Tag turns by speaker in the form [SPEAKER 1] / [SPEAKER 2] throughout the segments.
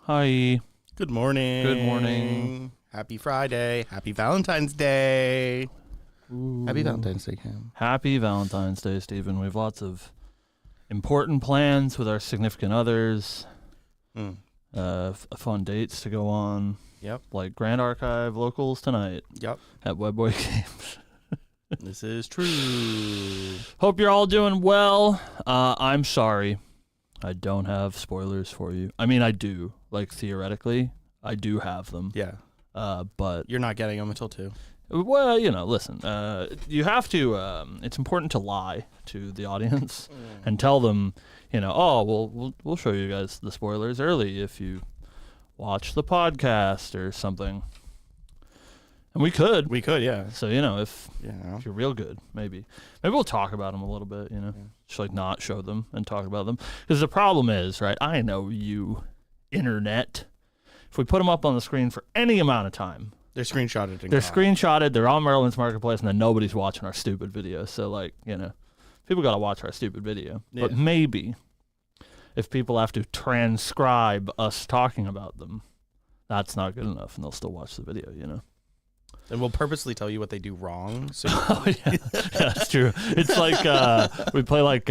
[SPEAKER 1] Hi.
[SPEAKER 2] Good morning.
[SPEAKER 1] Good morning.
[SPEAKER 2] Happy Friday. Happy Valentine's Day.
[SPEAKER 1] Ooh.
[SPEAKER 2] Happy Valentine's Day, Cam.
[SPEAKER 1] Happy Valentine's Day, Stephen. We have lots of important plans with our significant others. Fun dates to go on.
[SPEAKER 2] Yep.
[SPEAKER 1] Like Grand Archive locals tonight.
[SPEAKER 2] Yep.
[SPEAKER 1] At Webboy Games.
[SPEAKER 2] This is true.
[SPEAKER 1] Hope you're all doing well. I'm sorry. I don't have spoilers for you. I mean, I do. Like, theoretically, I do have them.
[SPEAKER 2] Yeah.
[SPEAKER 1] But
[SPEAKER 2] You're not getting them until 2.
[SPEAKER 1] well, listen, you have to, it's important to lie to the audience and tell them, we'll show you guys the spoilers early if you watch the podcast or something. And we could.
[SPEAKER 2] We could, yeah.
[SPEAKER 1] So, if you're real good, maybe we'll talk about them a little bit, just like not show them and talk about them. Because the problem is, right, I know you, internet, if we put them up on the screen for any amount of time,
[SPEAKER 2] they're screenshotted.
[SPEAKER 1] They're screenshotted. They're on Merlin's Marketplace, and then nobody's watching our stupid videos. So, people got to watch our stupid video. Yeah. But maybe if people have to transcribe us talking about them, that's not good enough, and they'll still watch the video,
[SPEAKER 2] And we'll purposely tell you what they do wrong. So
[SPEAKER 1] yeah, that's true. It's like we play like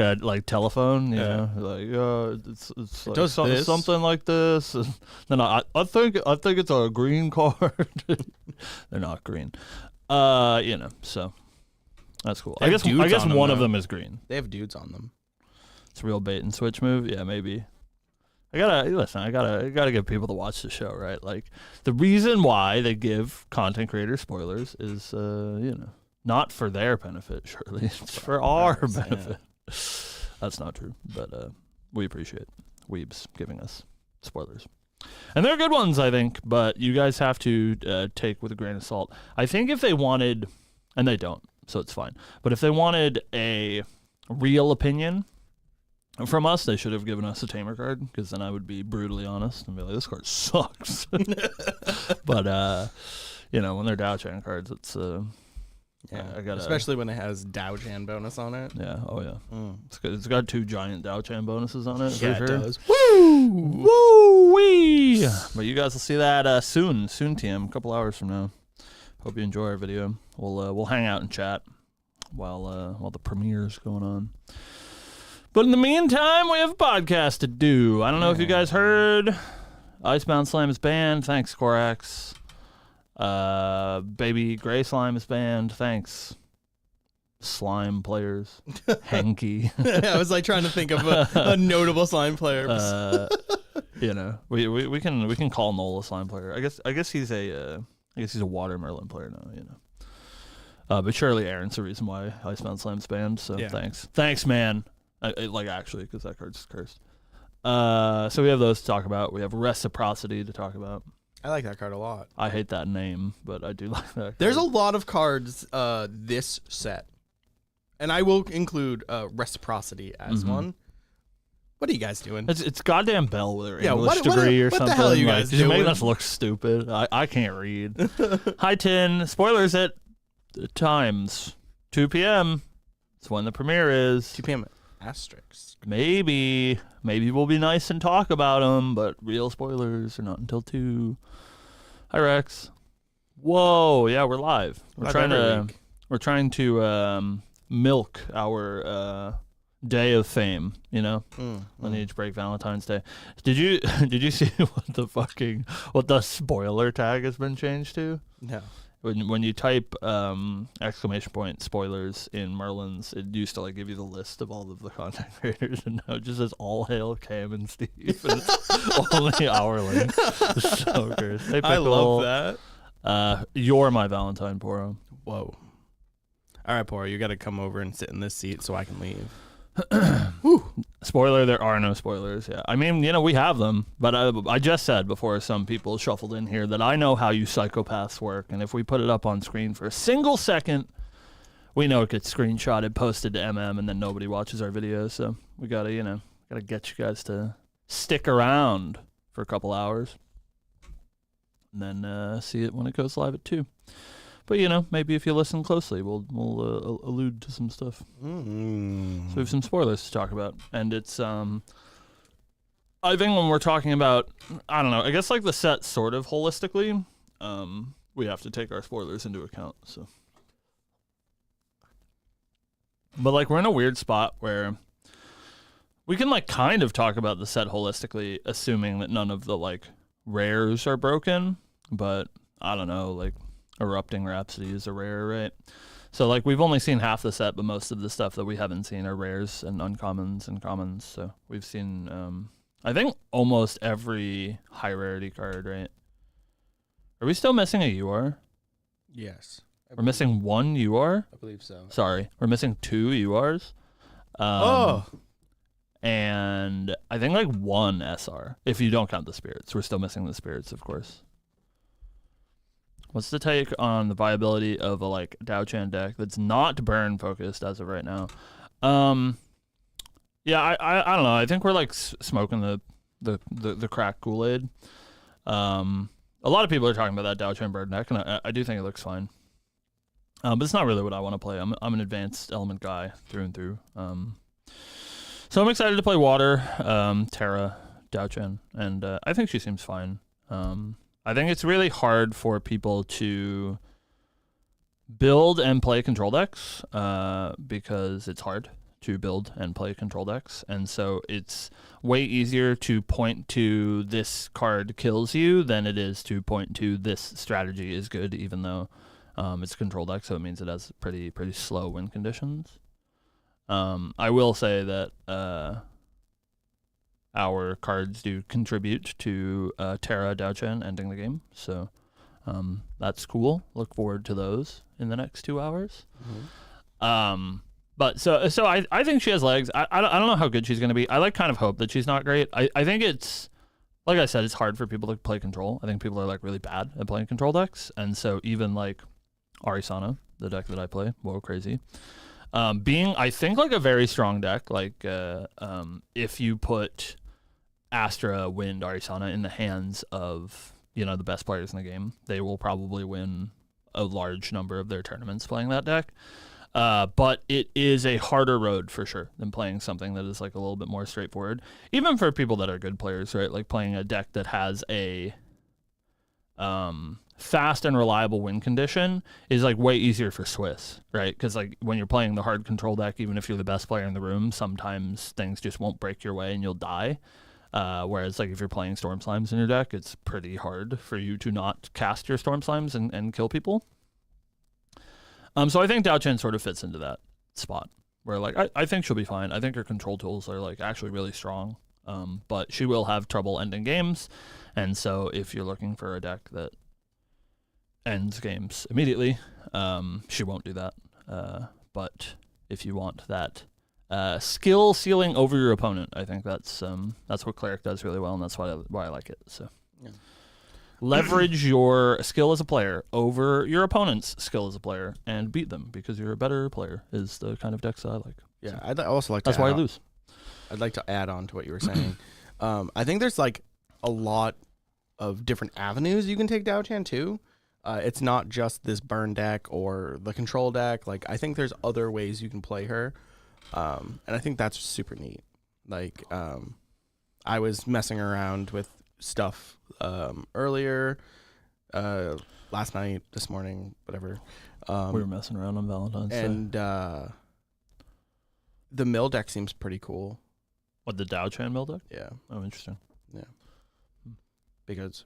[SPEAKER 1] telephone, it's like something like this. And then I think it's a green card. They're not green, So that's cool. I guess one of them is green.
[SPEAKER 2] They have dudes on them.
[SPEAKER 1] It's a real bait and switch move. Yeah, maybe. I gotta get people to watch the show, right? Like, the reason why they give content creators spoilers is, not for their benefit, surely. It's for our benefit. Yeah. That's not true, but we appreciate weebs giving us spoilers. And they're good ones, I think, but you guys have to take with a grain of salt. I think if they wanted, and they don't, so it's fine, but if they wanted a real opinion from us, they should have given us a tamer card, because then I would be brutally honest and be like, this card sucks. But, when they're Dow Chan cards, it's,
[SPEAKER 2] especially when it has Dow Chan bonus on it.
[SPEAKER 1] Yeah, oh yeah. It's good. It's got 2 giant Dow Chan bonuses on it.
[SPEAKER 2] Yeah,
[SPEAKER 1] for
[SPEAKER 2] it
[SPEAKER 1] sure.
[SPEAKER 2] does.
[SPEAKER 1] Woo! Woo-wee! But you guys will see that soon, TM, a couple hours from now. Hope you enjoy our video. We'll hang out and chat while the premiere's going on. But in the meantime, we have a podcast to do. I don't know if you guys heard. Icebound Slime is banned. Thanks, Corax. Baby Gray Slime is banned. Thanks, slime players. Henky.
[SPEAKER 2] I was trying to think of a notable slime player.
[SPEAKER 1] We can call Noel a slime player. I guess he's a water Merlin player now. But surely Aaron's the reason why Icebound Slime's banned. So yeah. Thanks, man. Actually, because that card's cursed. So we have those to talk about. We have Reciprocity to talk about.
[SPEAKER 2] I like that card a lot.
[SPEAKER 1] I hate that name, but I do like that card.
[SPEAKER 2] There's a lot of cards this set. And I will include Reciprocity as one. What are you guys doing?
[SPEAKER 1] It's goddamn Bell with her English degree or something.
[SPEAKER 2] What the hell are you guys doing?
[SPEAKER 1] You're making us look stupid. I can't read. Hi, Tin. Spoilers at times. 2 p.m. It's when the premiere is.
[SPEAKER 2] 2 p.m. Asterisks.
[SPEAKER 1] Maybe we'll be nice and talk about them, but real spoilers are not until 2. Hi, Rex. Whoa, yeah, we're live. We're trying to milk our day of fame, Lineage Break Valentine's Day. Did you see what the spoiler tag has been changed to?
[SPEAKER 2] No.
[SPEAKER 1] When you type ! Spoilers in Merlin's, it used to give you the list of all of the content creators, and now it just says all hail Cam and Steve, and it's only our link. It's so cursed. Hey,
[SPEAKER 2] I love that.
[SPEAKER 1] You're my Valentine, Poro.
[SPEAKER 2] Whoa. All right, Poro, you got to come over and sit in this seat so I can leave.
[SPEAKER 1] Spoiler, there are no spoilers. Yeah, I mean, we have them, but I just said before some people shuffled in here that I know how you psychopaths work, and if we put it up on screen for a single second, we know it gets screenshotted, posted to MM, and then nobody watches our videos. So we gotta get you guys to stick around for a couple hours, and then see it when it goes live at 2. But, maybe if you listen closely, we'll allude to some stuff. So we have some spoilers to talk about. And it's I think when we're talking about, I don't know, I guess like the set sort of holistically, we have to take our spoilers into account. So, but like we're in a weird spot where we can like kind of talk about the set holistically, assuming that none of the like rares are broken. But I don't know, like Erupting Rhapsody is a rare, right? So like we've only seen half the set, but most of the stuff that we haven't seen are rares and uncommons and commons. So we've seen, I think almost every high rarity card, right? Are we still missing a UR?
[SPEAKER 2] Yes.
[SPEAKER 1] We're missing one UR?
[SPEAKER 2] I believe so.
[SPEAKER 1] Sorry, we're missing 2 URs. And I think like 1 SR, if you don't count the spirits. We're still missing the spirits, of course. What's the take on the viability of a like Dao Chan deck that's not burn focused as of right now? Yeah, I don't know. I think we're like smoking the crack Kool-Aid. A lot of people are talking about that Dao Chan burn deck, and I do think it looks fine. But it's not really what I want to play. I'm an advanced element guy through and through. So I'm excited to play Water, Terra, Dao Chan, and I think she seems fine. I think it's really hard for people to build and play control decks because it's hard to build and play control decks. And so it's way easier to point to this card kills you than it is to point to this strategy is good, even though it's a control deck, so it means it has pretty slow win conditions. I will say that our cards do contribute to Terra Dao Chan ending the game, so that's cool. Look forward to those in the next 2 hours. Mm-hmm. But so I think she has legs. I don't know how good she's going to be. I like kind of hope that she's not great. I think it's, like I said, it's hard for people to play control. I think people are like really bad at playing control decks, and so even like Arisana, the deck that I play, whoa crazy, being I think like a very strong deck. Like if you put Astra, Wind, Arisana in the hands of the best players in the game, they will probably win a large number of their tournaments playing that deck. But it is a harder road for sure than playing something that is like a little bit more straightforward. Even for people that are good players, right? Like playing a deck that has a fast and reliable win condition is like way easier for Swiss, right? Because like when you're playing the hard control deck, even if you're the best player in the room, sometimes things just won't break your way and you'll die. Whereas like if you're playing Storm Slimes in your deck, it's pretty hard for you to not cast your Storm Slimes and kill people. So I think Dao Chan sort of fits into that spot where like I think she'll be fine. I think her control tools are like actually really strong, but she will have trouble ending games. And so if you're looking for a deck that ends games immediately, she won't do that. But if you want that skill ceiling over your opponent, I think that's what Cleric does really well, and that's why I like it. So. Yeah. Leverage your skill as a player over your opponent's skill as a player and beat them because you're a better player is the kind of decks that I like.
[SPEAKER 2] Yeah,
[SPEAKER 1] so
[SPEAKER 2] I'd also like to
[SPEAKER 1] that's why I lose.
[SPEAKER 2] I'd like to add on to what you were saying. I think there's like a lot of different avenues you can take Dao Chan to. It's not just this burn deck or the control deck. Like I think there's other ways you can play her. And I think that's super neat. Like I was messing around with stuff earlier last night, this morning, whatever.
[SPEAKER 1] We were messing around on Valentine's Day.
[SPEAKER 2] And the mill deck seems pretty cool.
[SPEAKER 1] What, the Dao Chan mill deck?
[SPEAKER 2] Yeah.
[SPEAKER 1] Oh, interesting.
[SPEAKER 2] Yeah. Because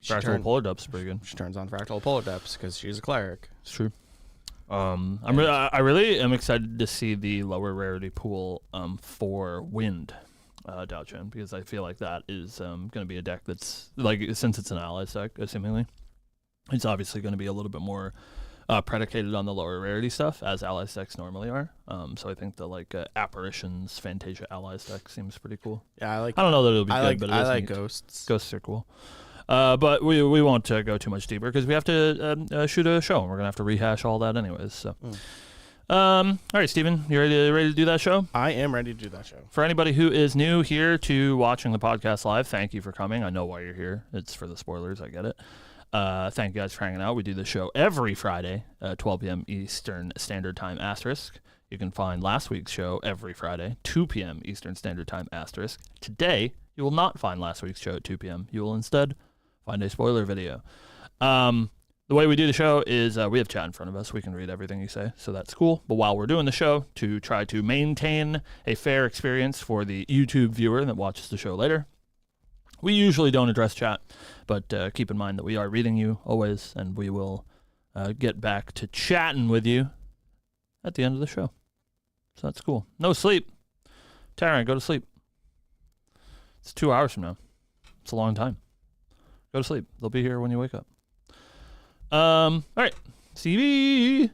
[SPEAKER 1] Fractal Polar Depth's pretty good.
[SPEAKER 2] She turns on Fractal Polar Depths because she's a cleric.
[SPEAKER 1] It's true. I really am excited to see the lower rarity pool for Wind Dao Chan, because I feel like that is going to be a deck that's like, since it's an allies deck, seemingly, it's obviously going to be a little bit more predicated on the lower rarity stuff, as allies decks normally are. So I think the like Apparitions Fantasia allies deck seems pretty cool.
[SPEAKER 2] Yeah,
[SPEAKER 1] I don't know that it'll be good, but
[SPEAKER 2] I like
[SPEAKER 1] neat.
[SPEAKER 2] ghosts.
[SPEAKER 1] Ghosts are cool. But we won't go too much deeper because we have to shoot a show, and we're gonna have to rehash all that anyways. So. All right, Steven, you ready to do that show?
[SPEAKER 2] I am ready to do that show.
[SPEAKER 1] For anybody who is new here to watching the podcast live, thank you for coming. I know why you're here. It's for the spoilers. I get it. Thank you guys for hanging out. We do this show every Friday, 12 p.m. Eastern Standard Time *. You can find last week's show every Friday, 2 p.m. Eastern Standard Time *. Today, You will not find last week's show at 2 p.m. You will instead find a spoiler video. The way we do the show is we have chat in front of us. We can read everything you say, so that's cool. But while we're doing the show, to try to maintain a fair experience for the YouTube viewer that watches the show later, we usually don't address chat, but keep in mind that we are reading you always, and we will get back to chatting with you at the end of the show. So that's cool. No sleep. Taryn, go to sleep. It's 2 hours from now. It's a long time. Go to sleep. They'll be here when you wake up. All right. CV.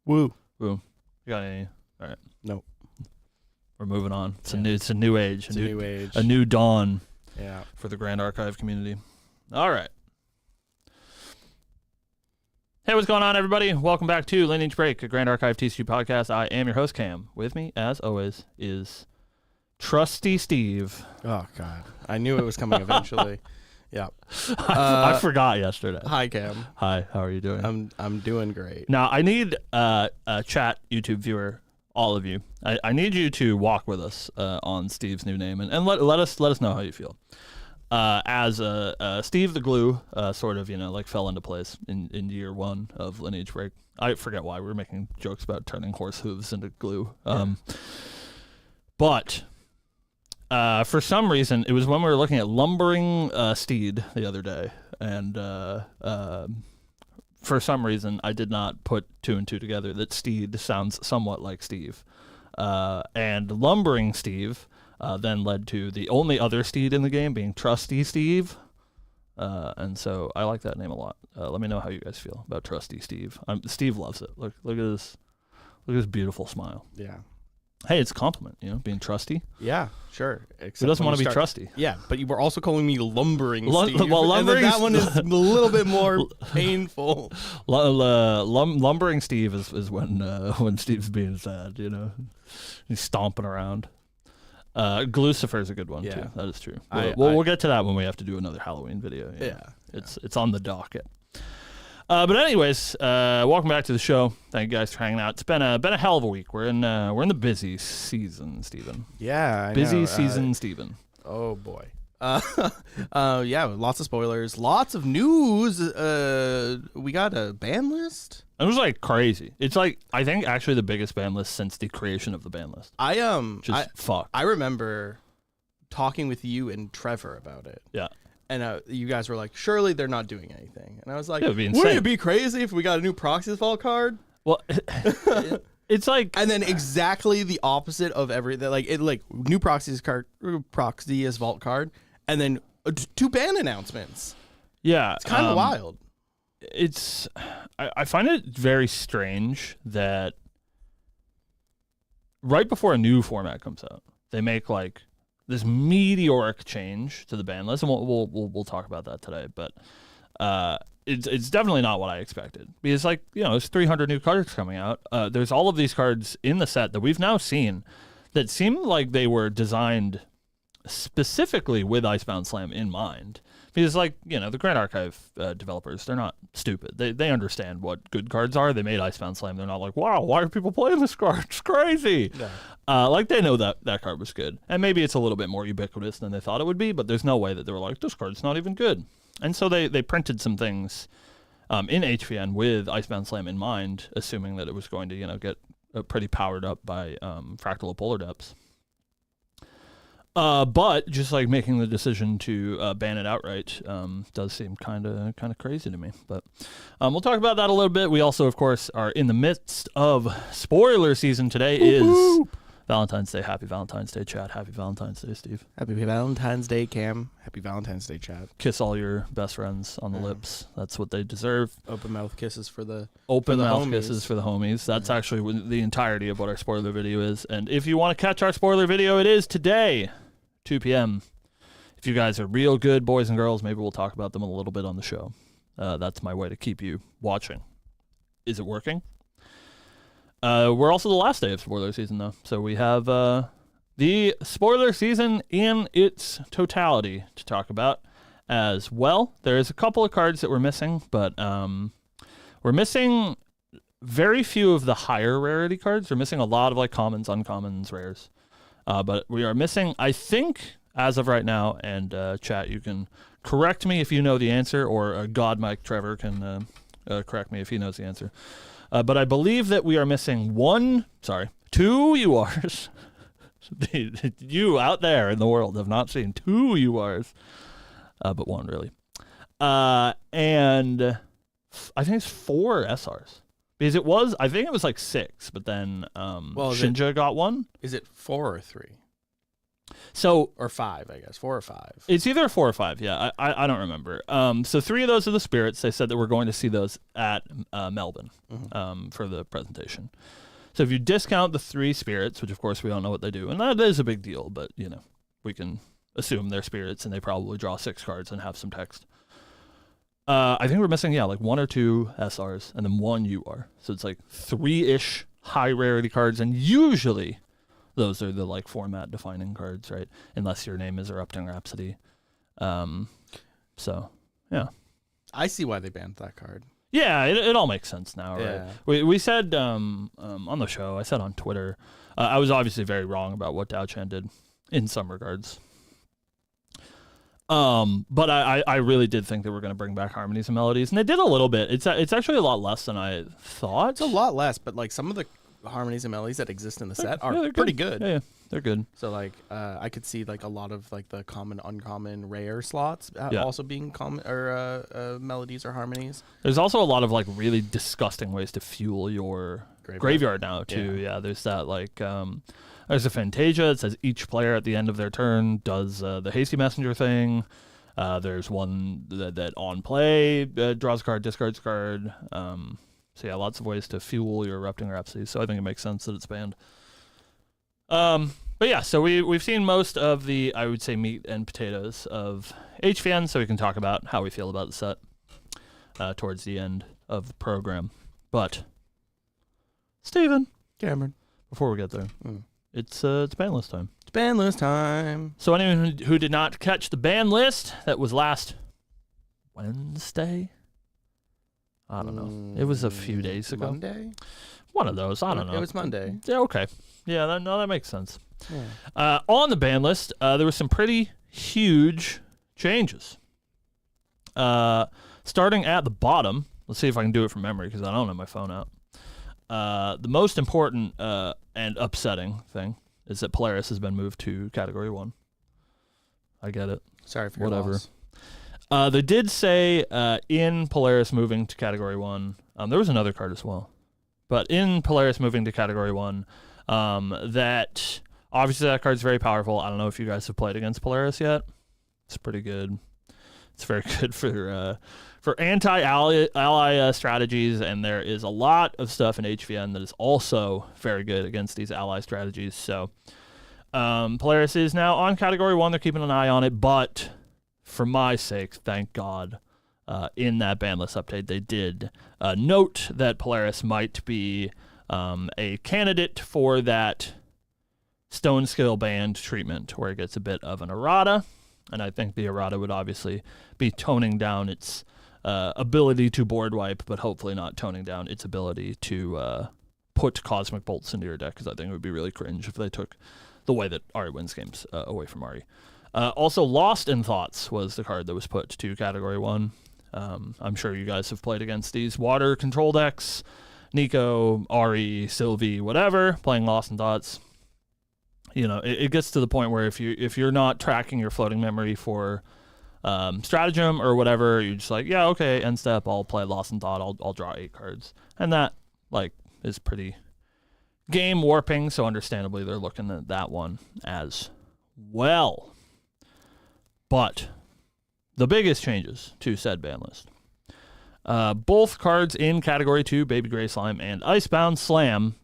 [SPEAKER 2] Woo.
[SPEAKER 1] You got any? All right.
[SPEAKER 2] Nope.
[SPEAKER 1] We're moving on. It's a new age.
[SPEAKER 2] It's a new age.
[SPEAKER 1] A new dawn.
[SPEAKER 2] Yeah.
[SPEAKER 1] For the Grand Archive community. All right. Hey, what's going on, everybody? Welcome back to Lineage Break, a Grand Archive TCG podcast. I am your host, Cam. With me, as always, is Trusty Steve.
[SPEAKER 2] Oh, God. I knew it was coming eventually. Yeah.
[SPEAKER 1] I forgot yesterday.
[SPEAKER 2] Hi, Cam.
[SPEAKER 1] Hi, how are you doing?
[SPEAKER 2] I'm doing great.
[SPEAKER 1] Now, I need a chat YouTube viewer, all of you. I need you to walk with us on Steve's new name and let us know how you feel. As Steve the Glue sort of, like fell into place in year one of Lineage Break. I forget why we were making jokes about turning horse hooves into glue. But for some reason, it was when we were looking at Lumbering Steed the other day, and for some reason, I did not put two and two together that Steed sounds somewhat like Steve. And Lumbering Steve then led to the only other Steed in the game being Trusty Steve. And so I like that name a lot. Let me know how you guys feel about Trusty Steve. Steve loves it. Look at his beautiful smile.
[SPEAKER 2] Yeah.
[SPEAKER 1] Hey, it's a compliment, being trusty.
[SPEAKER 2] Yeah, sure.
[SPEAKER 1] Who doesn't want to be trusty?
[SPEAKER 2] Yeah, but you were also calling me Lumbering Steve.
[SPEAKER 1] Well, Lumbering,
[SPEAKER 2] and that one is a little bit more painful.
[SPEAKER 1] Lumbering Steve is when Steve's being sad, He's stomping around. Glucifer's a good one too. That is true. We'll get to that when we have to do another Halloween video.
[SPEAKER 2] Yeah.
[SPEAKER 1] It's on the docket. But anyways, welcome back to the show. Thank you guys for hanging out. It's been a hell of a week. We're in the busy season, Steven.
[SPEAKER 2] Yeah,
[SPEAKER 1] busy season, Steven.
[SPEAKER 2] Oh boy. Yeah, lots of spoilers, lots of news. We got a ban list.
[SPEAKER 1] It was crazy. It's I think actually the biggest ban list since the creation of the ban list.
[SPEAKER 2] I remember talking with you and Trevor about it.
[SPEAKER 1] Yeah.
[SPEAKER 2] And you guys were like, surely they're not doing anything. And I was like,
[SPEAKER 1] wouldn't
[SPEAKER 2] it be crazy if we got a new Proxy Vault card?
[SPEAKER 1] Well, it's
[SPEAKER 2] and then exactly the opposite of everything. New Proxy Vault card, and then 2 ban announcements.
[SPEAKER 1] Yeah.
[SPEAKER 2] It's kind of wild.
[SPEAKER 1] I find it very strange that right before a new format comes out, they make this meteoric change to the ban list, and we'll talk about that today. But it's definitely not what I expected, because there's 300 new cards coming out. There's all of these cards in the set that we've now seen that seem like they were designed specifically with Icebound Slam in mind. Because the Grand Archive developers, they're not stupid. They understand what good cards are. They made Icebound Slam. They're not like, wow, why are people playing this card? It's crazy. Yeah. They know that card was good. And maybe it's a little bit more ubiquitous than they thought it would be, but there's no way that they were like, this card's not even good. And so they printed some things in HVN with Icebound Slam in mind, assuming that it was going to, get pretty powered up by Fractal Polar Depths. But just making the decision to ban it outright does seem kind of crazy to me. But we'll talk about that a little bit. We also, of course, are in the midst of spoiler season. Today is Valentine's Day. Happy Valentine's Day, chat. Happy Valentine's Day, Steve.
[SPEAKER 2] Happy Valentine's Day, Cam. Happy Valentine's Day, chat.
[SPEAKER 1] Kiss all your best friends on the lips. That's what they deserve.
[SPEAKER 2] Open mouth kisses for the
[SPEAKER 1] kisses for the homies. That's actually the entirety of what our spoiler video is. And if you want to catch our spoiler video, it is today. 2 p.m. If you guys are real good boys and girls, maybe we'll talk about them a little bit on the show. That's my way to keep you watching. Is it working? We're also the last day of spoiler season, though. So we have the spoiler season in its totality to talk about as well. There's a couple of cards that we're missing, but we're missing very few of the higher rarity cards. We're missing a lot of commons, uncommons, rares. But we are missing, I think, as of right now. And chat, you can correct me if you know the answer, or God Mike Trevor can correct me if he knows the answer. But I believe that we are missing two URs. You out there in the world have not seen two URs, but one really. And I think it's 4 SRs. Because I think it was like 6, but then Shinja got one.
[SPEAKER 2] Is it 4 or 3?
[SPEAKER 1] So
[SPEAKER 2] or 5, I guess. 4 or 5.
[SPEAKER 1] It's either 4 or 5. Yeah, I don't remember. So 3 of those are the spirits. They said that we're going to see those at Melbourne for the presentation. So if you discount the 3 spirits, which of course we don't know what they do, and that is a big deal, but we can assume they're spirits and they probably draw 6 cards and have some text. I think we're missing, like 1 or 2 SRs and then 1 UR. So it's like 3-ish high rarity cards, and usually those are the like format defining cards, right? Unless your name is Erupting Rhapsody. So yeah,
[SPEAKER 2] I see why they banned that card.
[SPEAKER 1] Yeah, it all makes sense now,
[SPEAKER 2] Yeah.
[SPEAKER 1] right? We said on the show, I said on Twitter, I was obviously very wrong about what Dao-Chan did in some regards. But I really did think they were going to bring back harmonies and melodies, and they did a little bit. It's actually a lot less than I thought.
[SPEAKER 2] It's a lot less, but like some of the harmonies and melodies that exist in the set are pretty good.
[SPEAKER 1] Yeah, they're good.
[SPEAKER 2] So like I could see like a lot of like the common, uncommon, rare slots also being common or melodies or harmonies.
[SPEAKER 1] There's also a lot of like really disgusting ways to fuel your graveyard now too. Yeah, there's that like there's a Fantasia that says each player at the end of their turn does the Hasty Messenger thing. There's one that on play draws a card, discards a card. So yeah, lots of ways to fuel your Erupting Rhapsody. So I think it makes sense that it's banned. But yeah, so we've seen most of the, I would say, meat and potatoes of HVN, so we can talk about how we feel about the set towards the end of the program. But Steven,
[SPEAKER 2] Cameron,
[SPEAKER 1] before we get there, it's ban list time.
[SPEAKER 2] It's ban list time.
[SPEAKER 1] So anyone who did not catch the ban list, that was last Wednesday. I don't know. It was a few days ago.
[SPEAKER 2] Monday?
[SPEAKER 1] One of those. I don't know.
[SPEAKER 2] It was Monday.
[SPEAKER 1] Yeah, okay. Yeah, that makes sense. Yeah. On the ban list, there were some pretty huge changes. Starting at the bottom, let's see if I can do it from memory because I don't have my phone out. The most important and upsetting thing is that Polaris has been moved to Category 1. I get it.
[SPEAKER 2] Sorry for your loss.
[SPEAKER 1] They did say in Polaris moving to Category 1, there was another card as well, but in Polaris moving to Category 1, that obviously that card's very powerful. I don't know if you guys have played against Polaris yet. It's pretty good. It's very good for anti-ally strategies, and there is a lot of stuff in HVN that is also very good against these ally strategies. So Polaris is now on Category 1. They're keeping an eye on it, but for my sake, thank God, in that ban list update, they did note that Polaris might be a candidate for that Stone Skill band treatment, where it gets a bit of an errata. And I think the errata would obviously be toning down its ability to board wipe, but hopefully not toning down its ability to put Cosmic Bolts into your deck, because I think it would be really cringe if they took the way that Ari wins games away from Ari. Also, Lost in Thoughts was the card that was put to Category 1. I'm sure you guys have played against these water control decks. Nico, Ari, Sylvie, whatever, playing Lost in Thoughts. You know, it gets to the point where if you're not tracking your floating memory for stratagem or whatever, you're just like, yeah, okay, end step, I'll play Lost in Thought, I'll draw 8 cards. And that, like, is pretty game warping, so understandably they're looking at that one as well. But the biggest changes to said ban list. Both cards in Category 2, Baby Gray Slime and Icebound Slam,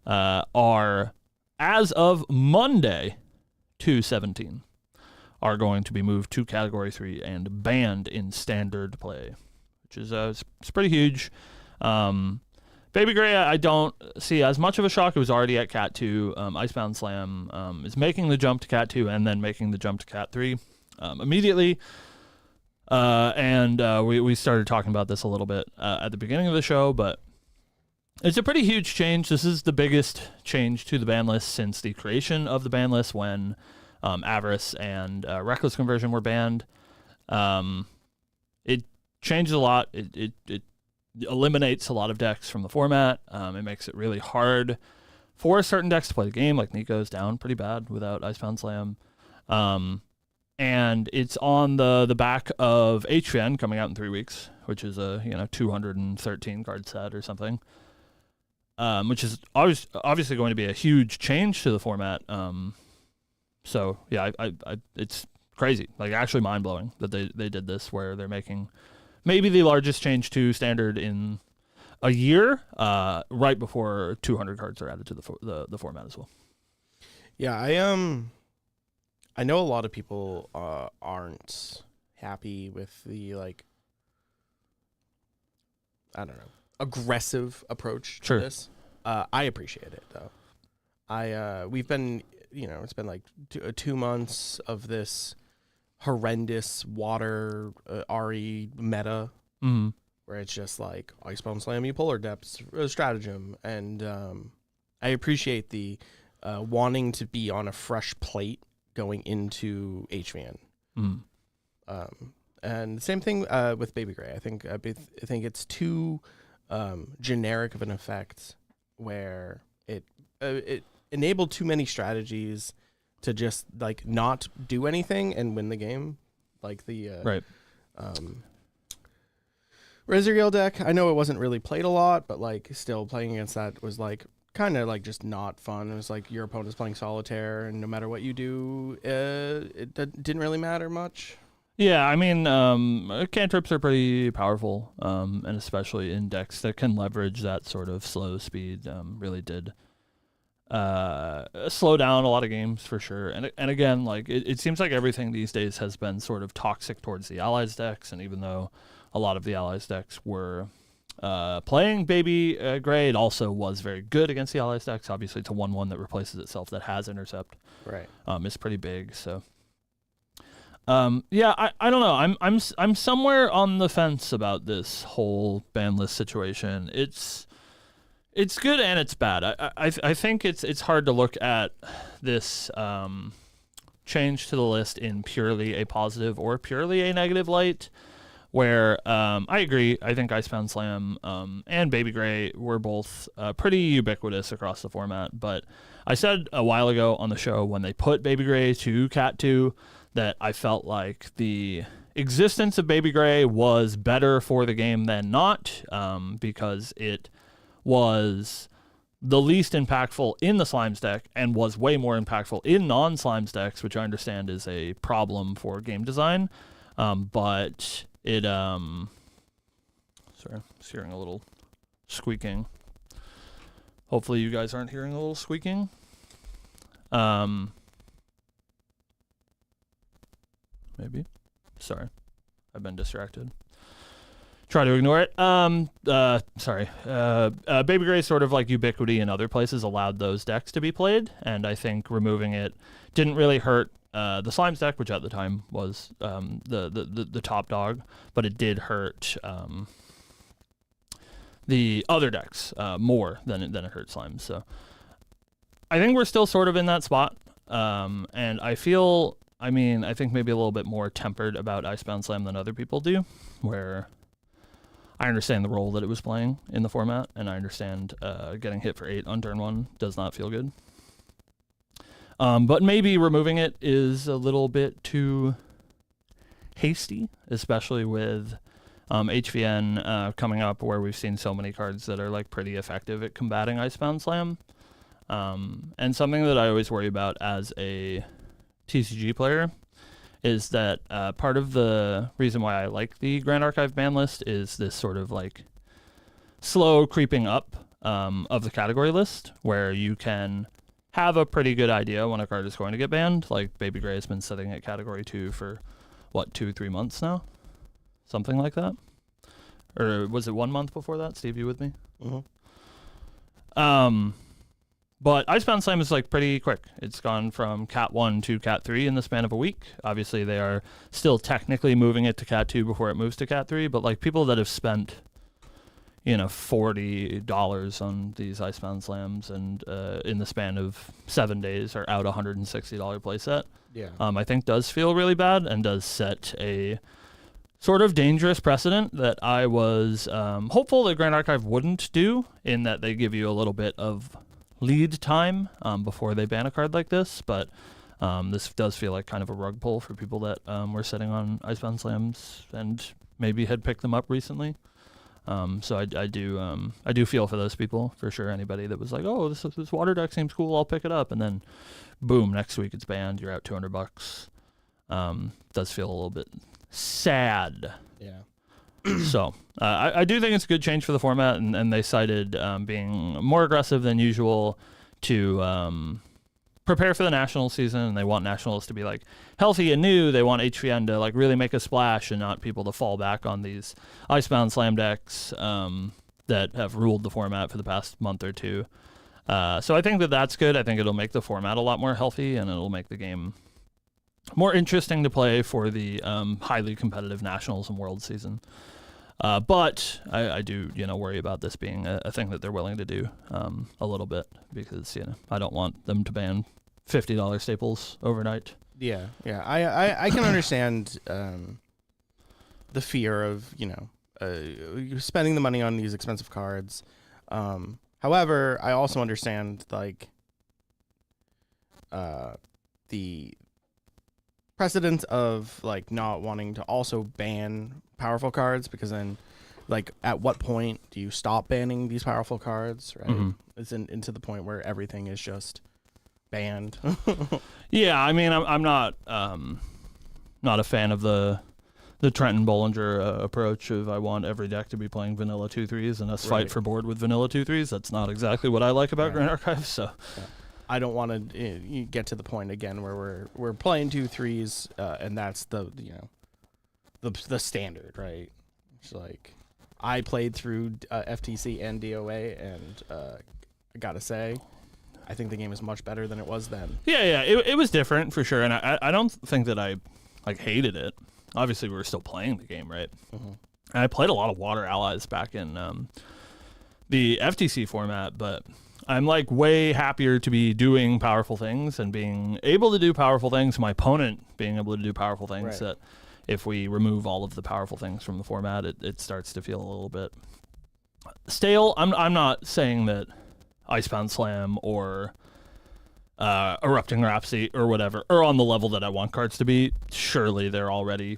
[SPEAKER 1] are, as of Monday, 2/17, are going to be moved to Category 3 and banned in standard play, which is it's pretty huge. Baby Gray, I don't see as much of a shock. It was already at Cat 2. Icebound Slam is making the jump to Cat 2 and then making the jump to Cat 3 immediately. And we started talking about this a little bit at the beginning of the show, but it's a pretty huge change. This is the biggest change to the ban list since the creation of the ban list, when Avarice and Reckless Conversion were banned. It changes a lot. It eliminates a lot of decks from the format. It makes it really hard for certain decks to play the game, like Nico's down pretty bad without Icebound Slam. And it's on the back of HVN coming out in 3 weeks, which is a 213 card set or something, which is obviously going to be a huge change to the format. So yeah, I it's crazy, like actually mind blowing that they did this, where they're making maybe the largest change to standard in a year, right before 200 cards are added to the format as well.
[SPEAKER 2] Yeah, I know a lot of people aren't happy with the I don't know, aggressive approach to this. I appreciate it though. We've been, it's been like 2 months of this horrendous water RE meta, where it's just like Icebound Slam, you Polar Depths, stratagem, and I appreciate the wanting to be on a fresh plate going into HVN. And the same thing with Baby Gray. I think it's too generic of an effect, where it enabled too many strategies to just like not do anything and win the game, like the
[SPEAKER 1] right.
[SPEAKER 2] Resurgale deck. I know it wasn't really played a lot, but like still playing against that was like kind of like just not fun. It was like your opponent's playing solitaire, and no matter what you do, it didn't really matter much.
[SPEAKER 1] Yeah, I mean, cantrips are pretty powerful, and especially in decks that can leverage that sort of slow speed, really did slow down a lot of games for sure. And again, like it seems like everything these days has been sort of toxic towards the Allies decks, and even though a lot of the Allies decks were playing Baby Gray, it also was very good against the Allies decks. Obviously, it's a 1/1 that replaces itself that has intercept.
[SPEAKER 2] Right.
[SPEAKER 1] It's pretty big, so. Yeah, I don't know. I'm somewhere on the fence about this whole ban list situation. It's good and it's bad. I think it's hard to look at this change to the list in purely a positive or purely a negative light. Where I agree. I think Icebound Slam and Baby Gray were both pretty ubiquitous across the format. But I said a while ago on the show, when they put Baby Gray to Cat 2, that I felt like the existence of Baby Gray was better for the game than not, because it was the least impactful in the Slimes deck and was way more impactful in non-Slimes decks, which I understand is a problem for game design. But it, sorry, I'm just hearing a little squeaking. Hopefully you guys aren't hearing a little squeaking. Maybe. Sorry. I've been distracted. Try to ignore it. Sorry. Baby Gray, sort of like Ubiquity in other places, allowed those decks to be played, and I think removing it didn't really hurt the Slimes deck, which at the time was the top dog, but it did hurt the other decks more than it hurt Slimes. So I think we're still sort of in that spot, and I think maybe a little bit more tempered about Icebound Slam than other people do, where I understand the role that it was playing in the format, and I understand getting hit for 8 on turn 1 does not feel good. But maybe removing it is a little bit too hasty, especially with HVN coming up, where we've seen so many cards that are like pretty effective at combating Icebound Slam. And something that I always worry about as a TCG player is that part of the reason why I like the Grand Archive ban list is this sort of like slow creeping up of the category list, where you can have a pretty good idea when a card is going to get banned. Like Baby Gray has been sitting at category 2 for 2-3 months now, something like that. Or was it 1 month before that? Steve, you with me? But Icebound Slam is like pretty quick. It's gone from Cat 1 to Cat 3 in the span of a week. Obviously, they are still technically moving it to Cat 2 before it moves to Cat 3, but like people that have spent, $40 on these Icebound Slams, and in the span of 7 days are out $160 playset.
[SPEAKER 2] Yeah.
[SPEAKER 1] I think does feel really bad and does set a sort of dangerous precedent that I was hopeful that Grand Archive wouldn't do, in that they give you a little bit of lead time before they ban a card like this. But this does feel like kind of a rug pull for people that were sitting on Icebound Slams and maybe had picked them up recently. So I do feel for those people for sure. Anybody that was like, oh, this water deck seems cool, I'll pick it up, and then boom, next week it's banned, you're out $200. Does feel a little bit sad.
[SPEAKER 2] Yeah.
[SPEAKER 1] So I do think it's a good change for the format, and they cited being more aggressive than usual to prepare for the national season, and they want nationals to be like healthy and new. They want HVN to like really make a splash and not people to fall back on these Icebound Slam decks that have ruled the format for the past month or two. So I think that that's good. I think it'll make the format a lot more healthy, and it'll make the game more interesting to play for the highly competitive nationals and world season. But I do, worry about this being a thing that they're willing to do a little bit, because, I don't want them to ban $50 staples overnight.
[SPEAKER 2] Yeah. I can understand the fear of, spending the money on these expensive cards. However, I also understand, the precedent of, not wanting to also ban powerful cards, because then, at what point do you stop banning these powerful cards, right?
[SPEAKER 1] Mm-hmm.
[SPEAKER 2] It's into the point where everything is just banned.
[SPEAKER 1] Yeah, I mean, I'm not a fan of the Trenton Bollinger approach of I want every deck to be playing vanilla 2/3s and us fight for board with vanilla 2/3s. That's not exactly what I like about Grand Archive. So
[SPEAKER 2] I don't want to get to the point again where we're playing 2/3s and that's the standard, right? It's like I played through FTC and DOA, and I gotta say, I think the game is much better than it was then.
[SPEAKER 1] Yeah, it was different for sure, and I don't think that I hated it. Obviously, we were still playing the game, right? Mm-hmm. And I played a lot of Water Allies back in the FTC format, but I'm way happier to be doing powerful things and being able to do powerful things. My opponent being able to do powerful things. That if we remove all of the powerful things from the format, it starts to feel a little bit stale. I'm not saying that Icebound Slam or Erupting Rhapsody or whatever are on the level that I want cards to be. Surely they're already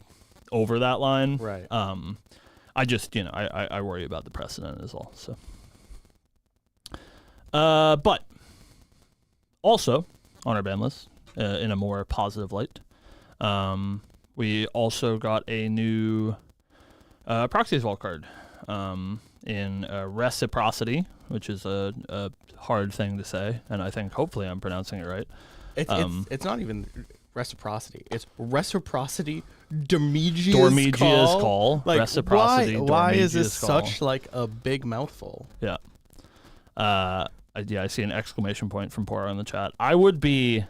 [SPEAKER 1] over that line.
[SPEAKER 2] Right.
[SPEAKER 1] I just, I worry about the precedent is all. So, but also on our ban list, in a more positive light, we also got a new Proxy's Vault card in Reciprocity, which is a hard thing to say, and I think hopefully I'm pronouncing it right.
[SPEAKER 2] It's not even Reciprocity. It's Reciprocity Dormigia's
[SPEAKER 1] Call. Reciprocity.
[SPEAKER 2] Why is this
[SPEAKER 1] call.
[SPEAKER 2] such a big mouthful?
[SPEAKER 1] Yeah. I see an exclamation point from Poro in the chat. I would be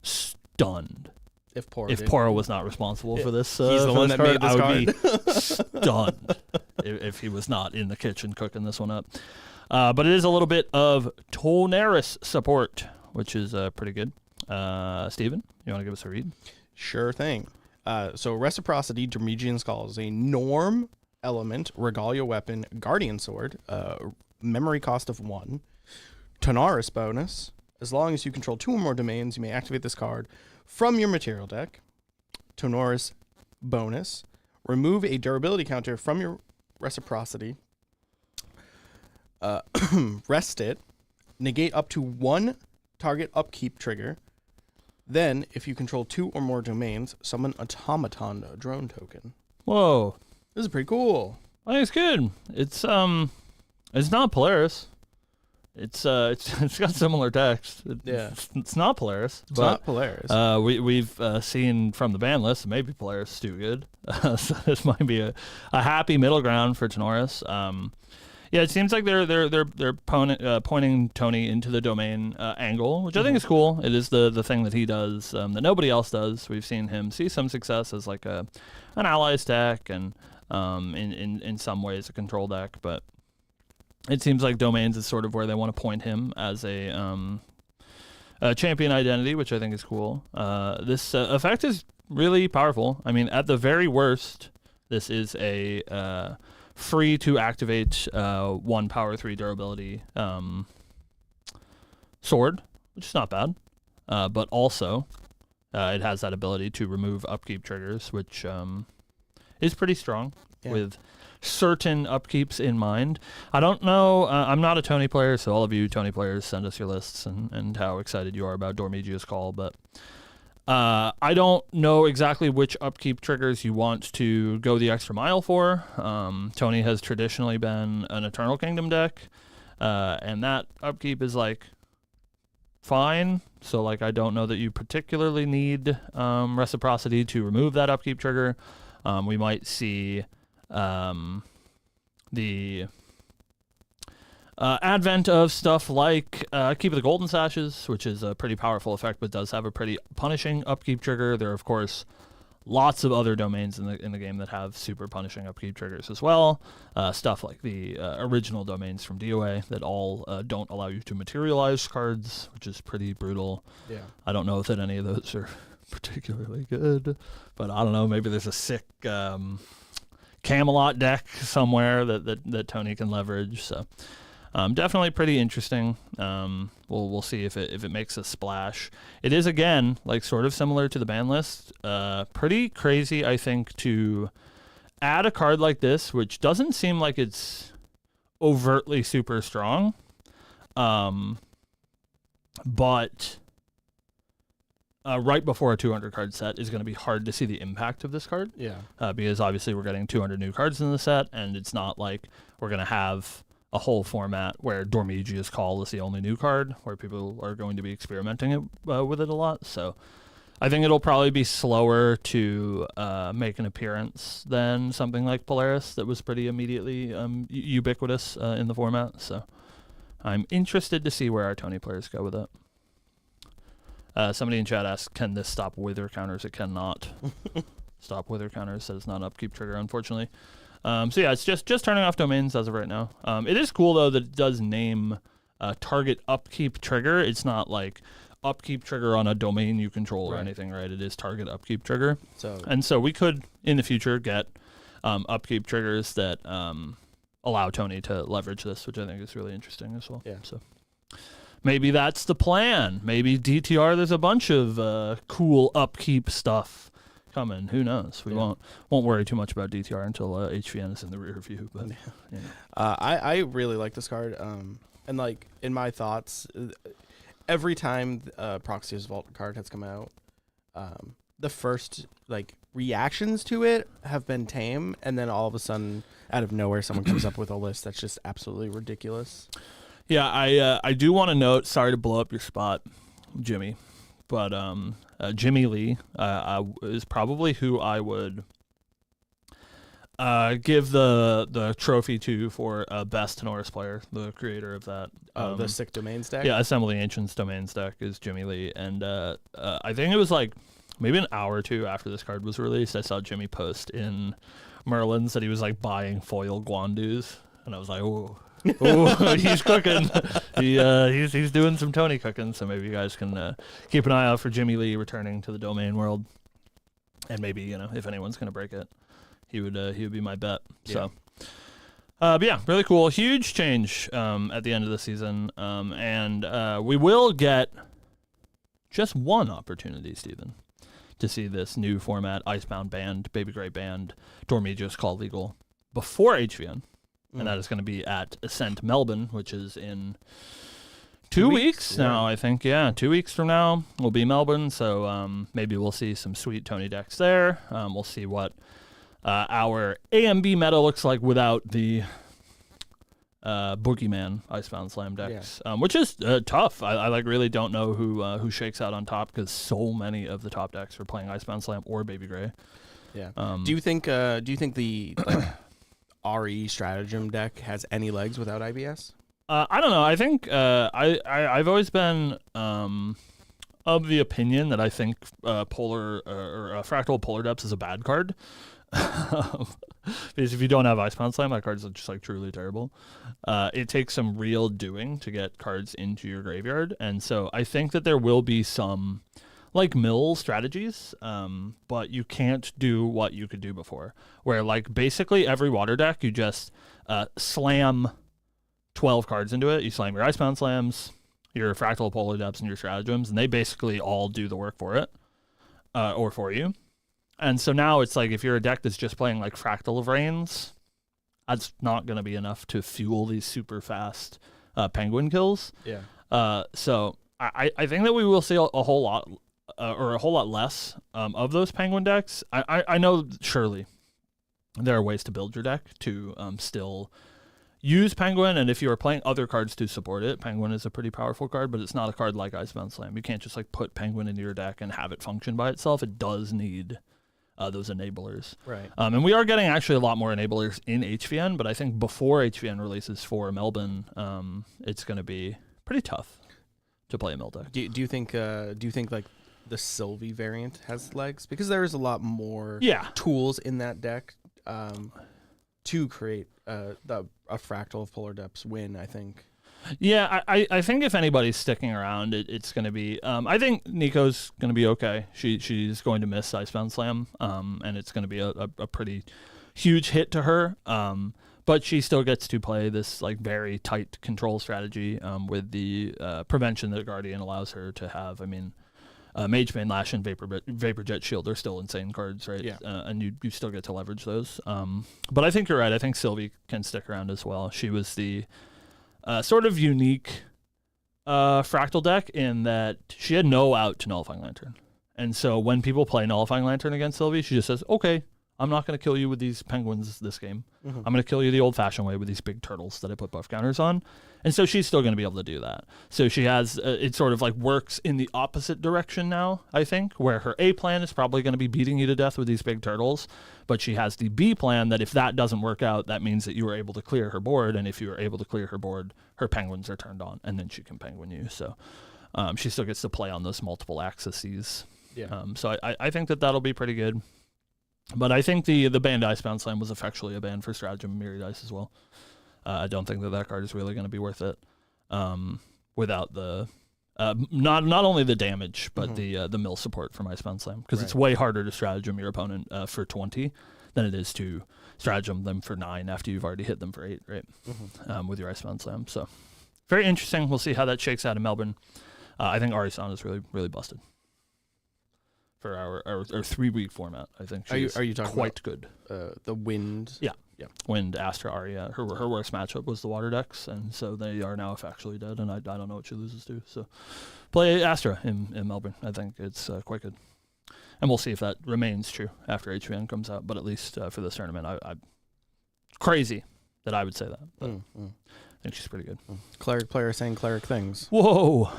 [SPEAKER 1] stunned
[SPEAKER 2] if
[SPEAKER 1] Poro was not responsible for this.
[SPEAKER 2] He's the one that made this
[SPEAKER 1] card.
[SPEAKER 2] I
[SPEAKER 1] would be stunned if he was not in the kitchen cooking this one up. But it is a little bit of Tonaris support, which is pretty good. Steven, you want to give us a read?
[SPEAKER 2] Sure thing. So Reciprocity, Dormigian's Call is a norm element, Regalia weapon, Guardian Sword, memory cost of 1, Tonaris bonus. As long as you control 2 or more domains, you may activate this card from your material deck. Tonaris bonus. Remove a durability counter from your Reciprocity. Rest it. Negate up to 1 target upkeep trigger. Then, if you control 2 or more domains, summon Automaton drone token.
[SPEAKER 1] Whoa.
[SPEAKER 2] This is pretty cool.
[SPEAKER 1] I think it's good. It's not Polaris. It's got similar text. It's not Polaris.
[SPEAKER 2] It's not Polaris.
[SPEAKER 1] We've seen from the ban list, maybe Polaris is too good. So this might be a happy middle ground for Tonaris. Yeah, it seems like they're pointing Tony into the domain angle, which I think is cool. It is the thing that he does that nobody else does. We've seen him see some success as an allies deck and in some ways a control deck, but it seems like Domains is sort of where they want to point him as a champion identity, which I think is cool. This effect is really powerful. I mean, at the very worst, this is a free to activate 1 power 3 durability sword, which is not bad. But also, it has that ability to remove upkeep triggers, which is pretty strong with certain upkeeps in mind. I don't know. I'm not a Tony player, so all of you Tony players, send us your lists and how excited you are about Dormigia's Call. But I don't know exactly which upkeep triggers you want to go the extra mile for. Tony has traditionally been an Eternal Kingdom deck, and that upkeep is like fine. So like I don't know that you particularly need reciprocity to remove that upkeep trigger. We might see the advent of stuff like Keep of the Golden Sashes, which is a pretty powerful effect, but does have a pretty punishing upkeep trigger. There are, of course, lots of other domains in the game that have super punishing upkeep triggers as well. Stuff like the original domains from DOA that all don't allow you to materialize cards, which is pretty brutal. Yeah. I don't know that any of those are particularly good, but I don't know. Maybe there's a sick Camelot deck somewhere that Tony can leverage. So definitely pretty interesting. We'll see if it makes a splash. It is, again, like sort of similar to the ban list. Pretty crazy, I think, to add a card like this, which doesn't seem like it's overtly super strong, but right before a 200 card set is going to be hard to see the impact of this card. Yeah. Because obviously we're getting 200 new cards in the set, and it's not like we're going to have a whole format where Dormigia's Call is the only new card, where people are going to be experimenting with it a lot. So I think it'll probably be slower to make an appearance than something like Polaris that was pretty immediately ubiquitous in the format. So I'm interested to see where our Tony players go with it. Somebody in chat asked, can this stop wither counters? It cannot stop wither counters. So it's not an upkeep trigger, unfortunately. So yeah, it's just turning off domains as of right now. It is cool, though, that it does name target upkeep trigger. It's not like upkeep trigger on a domain you control or anything, right? It is target upkeep trigger. So we could, in the future, get upkeep triggers that allow Tony to leverage this, which I think is really interesting as well. Yeah. So maybe that's the plan. Maybe DTR, there's a bunch of cool upkeep stuff coming. Who knows? We won't worry too much about DTR until HVN is in the rear view. But
[SPEAKER 2] I really like this card. And like in my thoughts, every time Proxy's Vault card has come out, the first like reactions to it have been tame, and then all of a sudden, out of nowhere, someone comes up with a list that's just absolutely ridiculous.
[SPEAKER 1] Yeah, I do want to note. Sorry to blow up your spot, Jimmy, but Jimmy Lee is probably who I would give the trophy to for best Tenoris player, the creator of that.
[SPEAKER 2] The sick domains deck?
[SPEAKER 1] Yeah, Assembly Ancients domains deck is Jimmy Lee. And I think it was like maybe an hour or two after this card was released, I saw Jimmy post in Merlin's that he was like buying foil Guandus. And I was like, oh, he's cooking. He's doing some Tony cooking. So maybe you guys can keep an eye out for Jimmy Lee returning to the domain world. And maybe, if anyone's going to break it, he would be my bet. Yeah. So, but yeah, really cool. Huge change at the end of the season. And we will get just one opportunity, Steven, to see this new format, Icebound banned, Baby Gray banned, Dormigia's Call legal before HVN. And that is going to be at Ascent Melbourne, which is in 2 weeks now, I think. Yeah, 2 weeks from now will be Melbourne. So maybe we'll see some sweet Tony decks there. We'll see what our AMB meta looks like without the Boogeyman Icebound Slam decks, which is tough. I like really don't know who shakes out on top because so many of the top decks are playing Icebound Slam or Baby Gray.
[SPEAKER 2] Yeah. Do you think the RE stratagem deck has any legs without IBS?
[SPEAKER 1] I don't know. I think I've always been of the opinion that I think Polar or Fractal Polar Depths is a bad card. Because if you don't have Icebound Slam, that card's just like truly terrible. It takes some real doing to get cards into your graveyard, and so I think that there will be some like mill strategies, but you can't do what you could do before, where like basically every water deck you just slam 12 cards into it. You slam your Icebound Slams, your Fractal Polar Depths, and your Stratagems, and they basically all do the work for it, or for you. And so now it's like if you're a deck that's just playing like Fractal of Rains, that's not going to be enough to fuel these super fast penguin kills.
[SPEAKER 2] Yeah.
[SPEAKER 1] So I think that we will see a whole lot or a whole lot less of those penguin decks. I know surely there are ways to build your deck to still use penguin, and if you are playing other cards to support it, penguin is a pretty powerful card, but it's not a card like Icebound Slam. You can't just like put penguin into your deck and have it function by itself. It does need those enablers.
[SPEAKER 2] Right.
[SPEAKER 1] And we are getting actually a lot more enablers in HVN, but I think before HVN releases for Melbourne, it's going to be pretty tough to play a mill deck.
[SPEAKER 2] Do you think like the Sylvie variant has legs? Because there is a lot more tools in that deck to create a Fractal of Polar Depths win, I think.
[SPEAKER 1] Yeah, I think if anybody's sticking around, it's going to be. I think Nico's going to be okay. She's going to miss Icebound Slam, and it's going to be a pretty huge hit to her. But she still gets to play this like very tight control strategy with the prevention that Guardian allows her to have. I mean, Mage Bane, Lash, and Vapor Jet Shield are still insane cards, right?
[SPEAKER 2] Yeah.
[SPEAKER 1] And you still get to leverage those. But I think you're right. I think Sylvie can stick around as well. She was the sort of unique Fractal deck in that she had no out to Nullifying Lantern. And so when people play Nullifying Lantern against Sylvie, she just says, okay, I'm not going to kill you with these penguins this game.
[SPEAKER 2] Mm-hmm.
[SPEAKER 1] I'm going to kill you the old-fashioned way with these big turtles that I put buff counters on. And so she's still going to be able to do that. So she has, it sort of like works in the opposite direction now, I think, where her A plan is probably going to be beating you to death with these big turtles. But she has the B plan that if that doesn't work out, that means that you are able to clear her board. And if you are able to clear her board, her penguins are turned on, and then she can penguin you. So she still gets to play on those multiple axes.
[SPEAKER 2] Yeah.
[SPEAKER 1] So I think that that'll be pretty good. But I think the banned Icebound Slam was effectually a ban for Stratagem and Myriad Ice as well. I don't think that card is really going to be worth it without the not only the damage but the mill support from Icebound Slam, because it's way harder to Stratagem your opponent for 20 than it is to Stratagem them for 9 after you've already hit them for 8, right? With your Icebound Slam. So very interesting. We'll see how that shakes out in Melbourne. I think Arisan is really busted for our 3-week format. I think she's
[SPEAKER 2] are you talking
[SPEAKER 1] quite
[SPEAKER 2] about,
[SPEAKER 1] good.
[SPEAKER 2] The Wind?
[SPEAKER 1] Yeah. Wind, Astra, Arya. Her worst matchup was the water decks, and so they are now factually dead, and I don't know what she loses to. So play Astra in Melbourne. I think it's quite good. And we'll see if that remains true after HVN comes out, but at least for this tournament, I crazy that I would say that. But I think she's pretty good.
[SPEAKER 2] Cleric player saying cleric things.
[SPEAKER 1] Whoa.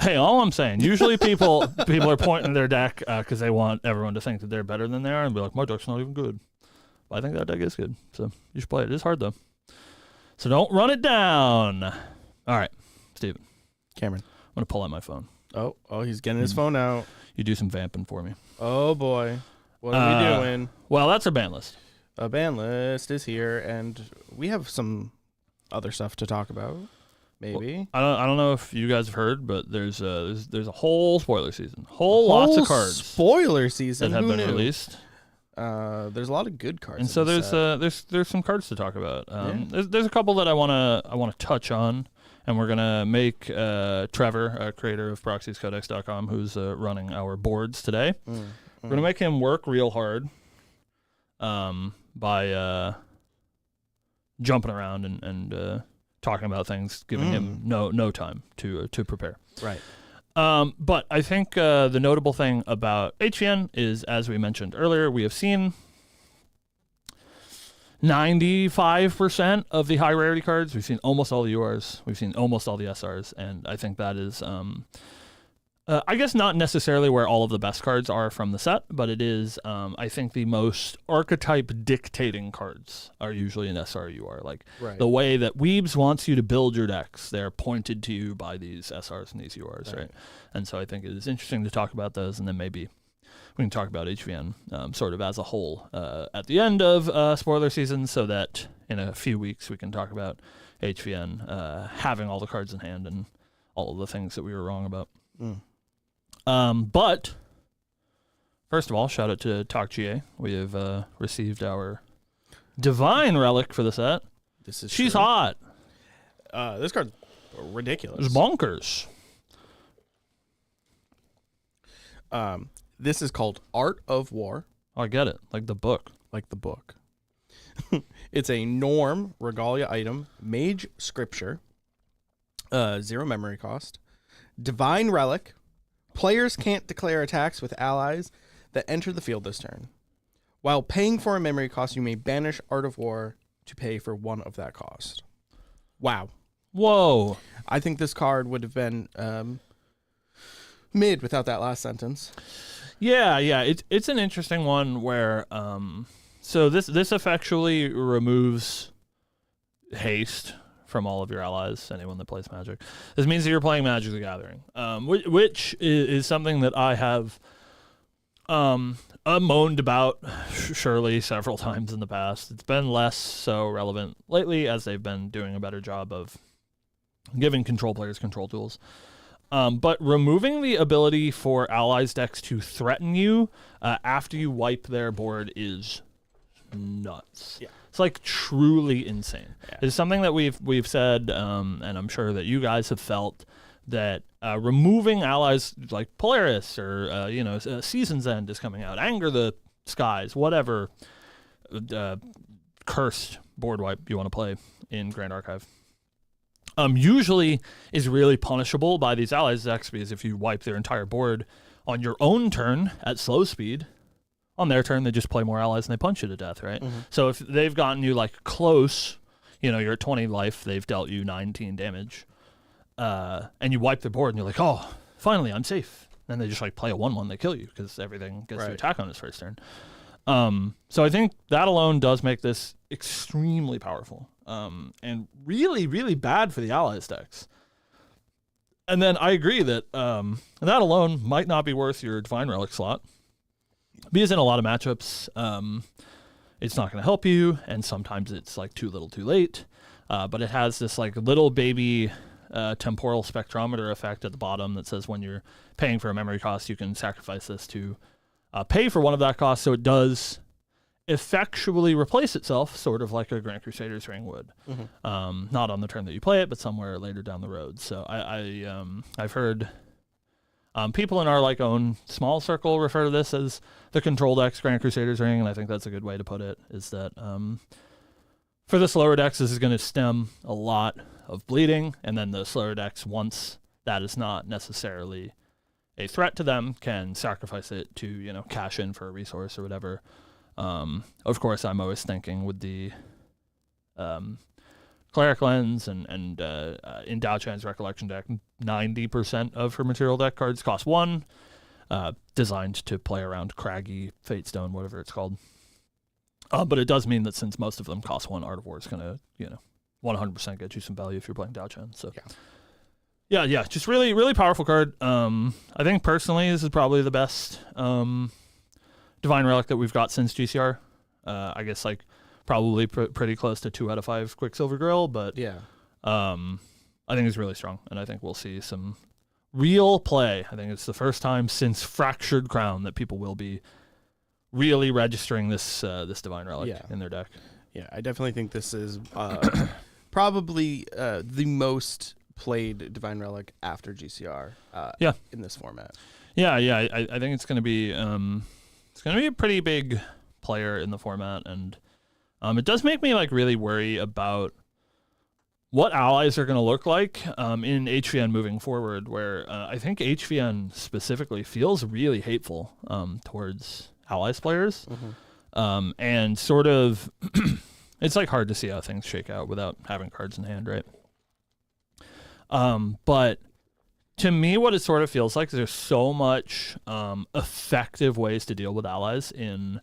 [SPEAKER 1] Hey, all I'm saying, usually people are pointing their deck because they want everyone to think that they're better than they are and be like, my deck's not even good. But I think that deck is good, so you should play it. It is hard, though. So don't run it down. All right, Steven.
[SPEAKER 2] Cameron.
[SPEAKER 1] I'm going to pull out my phone.
[SPEAKER 2] Oh, he's getting his phone out.
[SPEAKER 1] You do some vamping for me.
[SPEAKER 2] Oh, boy. What are we doing?
[SPEAKER 1] Well, that's our ban list.
[SPEAKER 2] A ban list is here, and we have some other stuff to talk about. Maybe.
[SPEAKER 1] Well, I don't know if you guys have heard, but there's a whole spoiler season. Lots of cards.
[SPEAKER 2] Spoiler season
[SPEAKER 1] that have been
[SPEAKER 2] knew?
[SPEAKER 1] released.
[SPEAKER 2] There's a lot of good cards.
[SPEAKER 1] And so there's some cards to talk about. There's a couple that I wanna touch on, and we're gonna make Trevor, a creator of ProxiesCodex.com, who's running our boards today. We're gonna make him work real hard, by jumping around and talking about things, giving him no time to prepare.
[SPEAKER 2] Right.
[SPEAKER 1] But I think the notable thing about HVN is, as we mentioned earlier, we have seen 95% of the high rarity cards. We've seen almost all the URs. We've seen almost all the SRs. And I think that is, I guess not necessarily where all of the best cards are from the set, but it is, I think the most archetype dictating cards are usually an SR UR. Like the way that Weebs wants you to build your decks, they're pointed to you by these SRs and these URs, right? And so I think it is interesting to talk about those and then maybe we can talk about HVN sort of as a whole at the end of spoiler season, so that in a few weeks we can talk about HVN having all the cards in hand and all of the things that we were wrong about. But first of all, shout out to Talk GA. We have received our Divine Relic for the set. She's
[SPEAKER 2] true.
[SPEAKER 1] hot.
[SPEAKER 2] This card's ridiculous.
[SPEAKER 1] It's bonkers.
[SPEAKER 2] This is called Art of War.
[SPEAKER 1] Oh, I get it. Like the book.
[SPEAKER 2] Like the book. It's a norm regalia item, mage scripture, 0 memory cost, divine relic. Players can't declare attacks with allies that enter the field this turn. While paying for a memory cost, you may banish Art of War to pay for 1 of that cost. Wow.
[SPEAKER 1] Whoa.
[SPEAKER 2] I think this card would have been mid without that last sentence.
[SPEAKER 1] Yeah. It's an interesting one where so this effectually removes haste from all of your allies, anyone that plays Magic. This means that you're playing Magic the Gathering, which is something that I have moaned about surely several times in the past. It's been less so relevant lately as they've been doing a better job of giving control players control tools. But removing the ability for allies decks to threaten you after you wipe their board is nuts. Yeah. It's like truly insane. Yeah. It's something that we've said, and I'm sure that you guys have felt, that removing allies like Polaris or Season's End is coming out, Anger the Skies, whatever cursed board wipe you want to play in Grand Archive, usually is really punishable by these allies decks, because if you wipe their entire board on your own turn at slow speed, on their turn they just play more allies and they punch you to death, right? Mm-hmm. So if they've gotten you like close, you're at 20 life, they've dealt you 19 damage, and you wipe their board and you're like, oh, finally I'm safe. Then they just like play a 1/1, they kill you because everything gets to attack on its first turn. So I think that alone does make this extremely powerful, and really, really bad for the allies decks. And then I agree that that alone might not be worth your Divine Relic slot, because in a lot of matchups, it's not going to help you, and sometimes it's like too little too late. But it has this like little baby temporal spectrometer effect at the bottom that says when you're paying for a memory cost, you can sacrifice this to pay for 1 of that cost, so it does effectually replace itself, sort of like a Grand Crusader's Ring would. Mm-hmm. Not on the turn that you play it, but somewhere later down the road. So I've heard people in our like own small circle refer to this as the control deck's Grand Crusader's Ring, and I think that's a good way to put it, is that for the slower decks, this is going to stem a lot of bleeding, and then the slower decks, once that is not necessarily a threat to them, can sacrifice it to, cash in for a resource or whatever. Of course, I'm always thinking with the Cleric Lens and in Dao Chan's Recollection deck, 90% of her material deck cards cost 1, designed to play around Craggy, Fatestone, whatever it's called. But it does mean that since most of them cost 1, Art of War is going to, 100% get you some value if you're playing Dao Chan. So yeah, just really, really powerful card. I think personally this is probably the best Divine Relic that we've got since GCR. I guess like probably pretty close to 2 out of 5 Quicksilver Grill, but yeah, I think it's really strong, and I think we'll see some real play. I think it's the first time since Fractured Crown that people will be really registering this Divine Relic in their deck.
[SPEAKER 2] Yeah, I definitely think this is probably the most played Divine Relic after GCR. In this format.
[SPEAKER 1] Yeah. I think it's going to be a pretty big player in the format, and it does make me like really worry about what allies are going to look like in HVN moving forward, where I think HVN specifically feels really hateful towards allies players. Mm-hmm. And sort of it's like hard to see how things shake out without having cards in hand, right? But to me, what it sort of feels like is there's so much effective ways to deal with allies in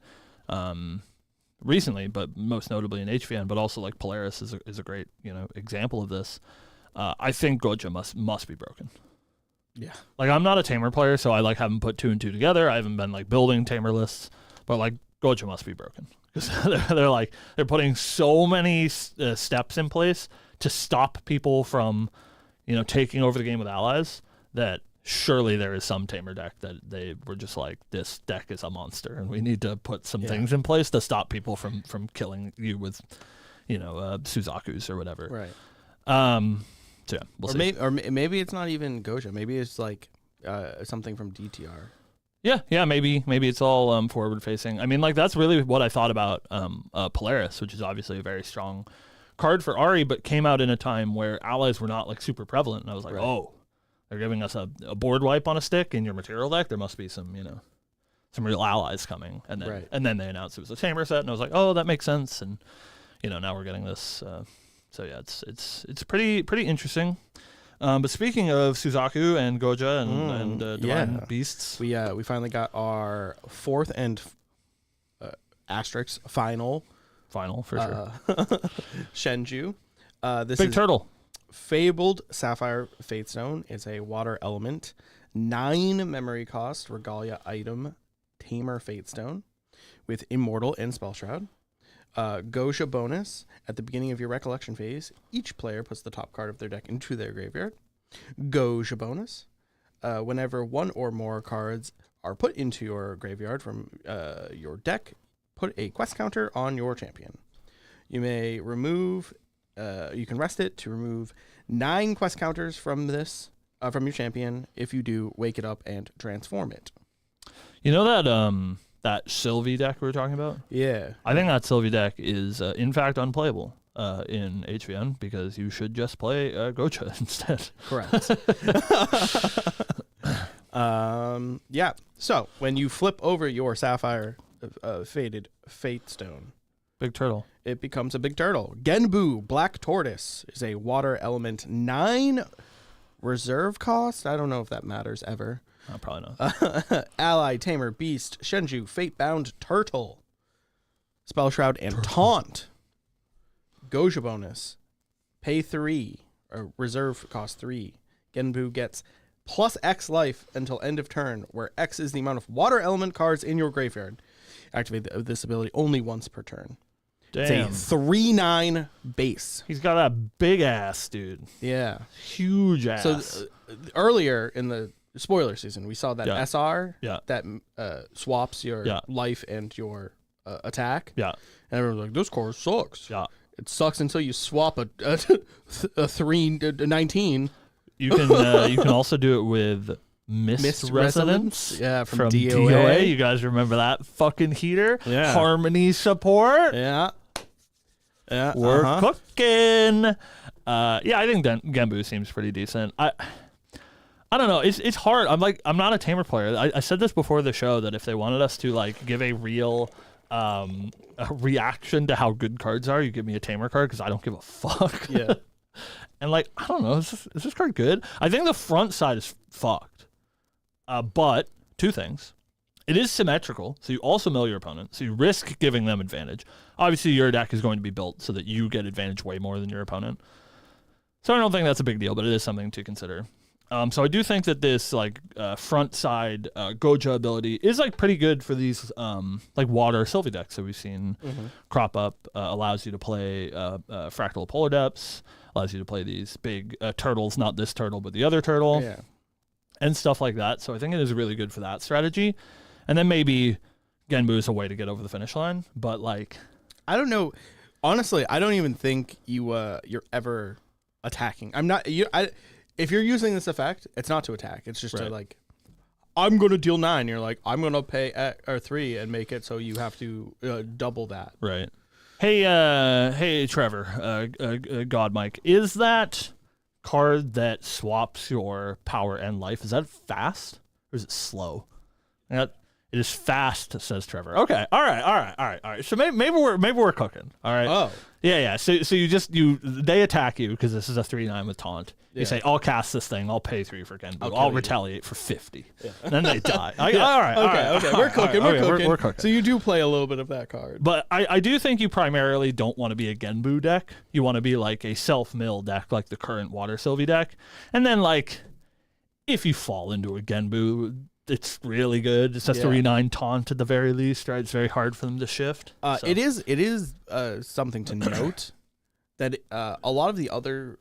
[SPEAKER 1] recently, but most notably in HVN, but also like Polaris is a great example of this. I think Goja must be broken.
[SPEAKER 2] Yeah.
[SPEAKER 1] Like, I'm not a Tamer player, so I like haven't put 2 and 2 together. I haven't been like building Tamer lists, but like Goja must be broken because they're putting so many steps in place to stop people from, taking over the game with allies that surely there is some Tamer deck that they were just like, this deck is a monster and we need to put some things in place to stop people from killing you with, Suzakus or whatever.
[SPEAKER 2] Right.
[SPEAKER 1] So yeah, we'll see.
[SPEAKER 2] Maybe it's not even Goja. Maybe it's like something from DTR.
[SPEAKER 1] Yeah, maybe it's all forward facing. I mean, like that's really what I thought about Polaris, which is obviously a very strong card for Ari, but came out in a time where allies were not like super prevalent, and I was like, oh, they're giving us a board wipe on a stick in your material deck. There must be some some real allies coming, and then they announced it was a Tamer set, and I was like, oh, that makes sense, and now we're getting this. So yeah, it's pretty interesting. But speaking of Suzaku and Goja and Divine Beasts,
[SPEAKER 2] we finally got our 4th and asterisk final
[SPEAKER 1] for sure.
[SPEAKER 2] Shenju. This
[SPEAKER 1] Big
[SPEAKER 2] is
[SPEAKER 1] Turtle.
[SPEAKER 2] Fabled Sapphire Fatestone. Is a water element, 9 memory cost Regalia item, Tamer Fatestone with Immortal and Spell Shroud. Goja bonus. At the beginning of your recollection phase, each player puts the top card of their deck into their graveyard. Goja bonus. Whenever 1 or more cards are put into your graveyard from your deck, put a quest counter on your champion. You may remove, you can rest it to remove 9 quest counters from this, from your champion. If you do, wake it up and transform it.
[SPEAKER 1] You know that Sylvie deck we were talking about?
[SPEAKER 2] Yeah.
[SPEAKER 1] I think that Sylvie deck is, in fact, unplayable in HVN because you should just play Goja instead.
[SPEAKER 2] Correct. Yeah. So, when you flip over your Sapphire Faded Fatestone,
[SPEAKER 1] Big Turtle.
[SPEAKER 2] It becomes a big turtle. Genbu Black Tortoise is a water element, 9 reserve cost. I don't know if that matters ever.
[SPEAKER 1] Probably not.
[SPEAKER 2] Ally, Tamer, Beast, Shenju, Fate-bound Turtle, Spell Shroud, and Taunt. Goja bonus. Pay 3, or reserve cost 3. Genbu gets plus X life until end of turn, where X is the amount of water element cards in your graveyard. Activate this ability only once per turn.
[SPEAKER 1] Damn.
[SPEAKER 2] It's a 3/9 base.
[SPEAKER 1] He's got that big ass, dude.
[SPEAKER 2] Yeah.
[SPEAKER 1] Huge ass.
[SPEAKER 2] So earlier in the spoiler season, we saw that SR that swaps your life and your attack.
[SPEAKER 1] Yeah.
[SPEAKER 2] And everyone's like, this card sucks.
[SPEAKER 1] Yeah.
[SPEAKER 2] It sucks until you swap a 3/19.
[SPEAKER 1] You can also do it with Mist Resonance.
[SPEAKER 2] Yeah,
[SPEAKER 1] from
[SPEAKER 2] DOA.
[SPEAKER 1] You guys remember that fucking heater?
[SPEAKER 2] Yeah.
[SPEAKER 1] Harmony support.
[SPEAKER 2] Yeah. Yeah.
[SPEAKER 1] We're cooking. I think Genbu seems pretty decent. I don't know. It's hard. I'm not a Tamer player. I said this before the show that if they wanted us to like give a real a reaction to how good cards are, you give me a Tamer card because I don't give a fuck.
[SPEAKER 2] Yeah.
[SPEAKER 1] And like, I don't know, is this card good? I think the front side is fucked. But 2 things. It is symmetrical, so you also mill your opponent, so you risk giving them advantage. Obviously, your deck is going to be built so that you get advantage way more than your opponent. So I don't think that's a big deal, but it is something to consider. So I do think that this like front side Goja ability is like pretty good for these like water Sylvie decks that we've seen crop up. Allows you to play Fractal Polar Depths, allows you to play these big turtles, not this turtle, but the other turtle, and stuff like that. So I think it is really good for that strategy. And then maybe Genbu is a way to get over the finish line. But like,
[SPEAKER 2] I don't know. Honestly, I don't even think you're ever attacking. I'm not. If you're using this effect, it's not to attack. It's just to like, I'm going to deal 9. You're like, I'm going to pay 3 and make it so you have to double that.
[SPEAKER 1] Right. Hey, Trevor, God Mike, is that card that swaps your power and life, is that fast or is it slow? It is fast, says Trevor. Okay, all right. So maybe we're cooking. All right.
[SPEAKER 2] Oh.
[SPEAKER 1] Yeah. So they attack you because this is a 3/9 with taunt. You say, I'll cast this thing. I'll pay 3 for Genbu. I'll retaliate for 50. Yeah. And then they die. All right.
[SPEAKER 2] Okay. We're cooking.
[SPEAKER 1] We're cooking.
[SPEAKER 2] So you do play a little bit of that card.
[SPEAKER 1] But I do think you primarily don't want to be a Genbu deck. You want to be like a self-mill deck, like the current Water Sylvie deck. And then like, if you fall into a Genbu, it's really good. It sets the
[SPEAKER 2] Yeah.
[SPEAKER 1] Re9 taunt at the very least, right? It's very hard for them to shift. So.
[SPEAKER 2] It is something to note that a lot of the other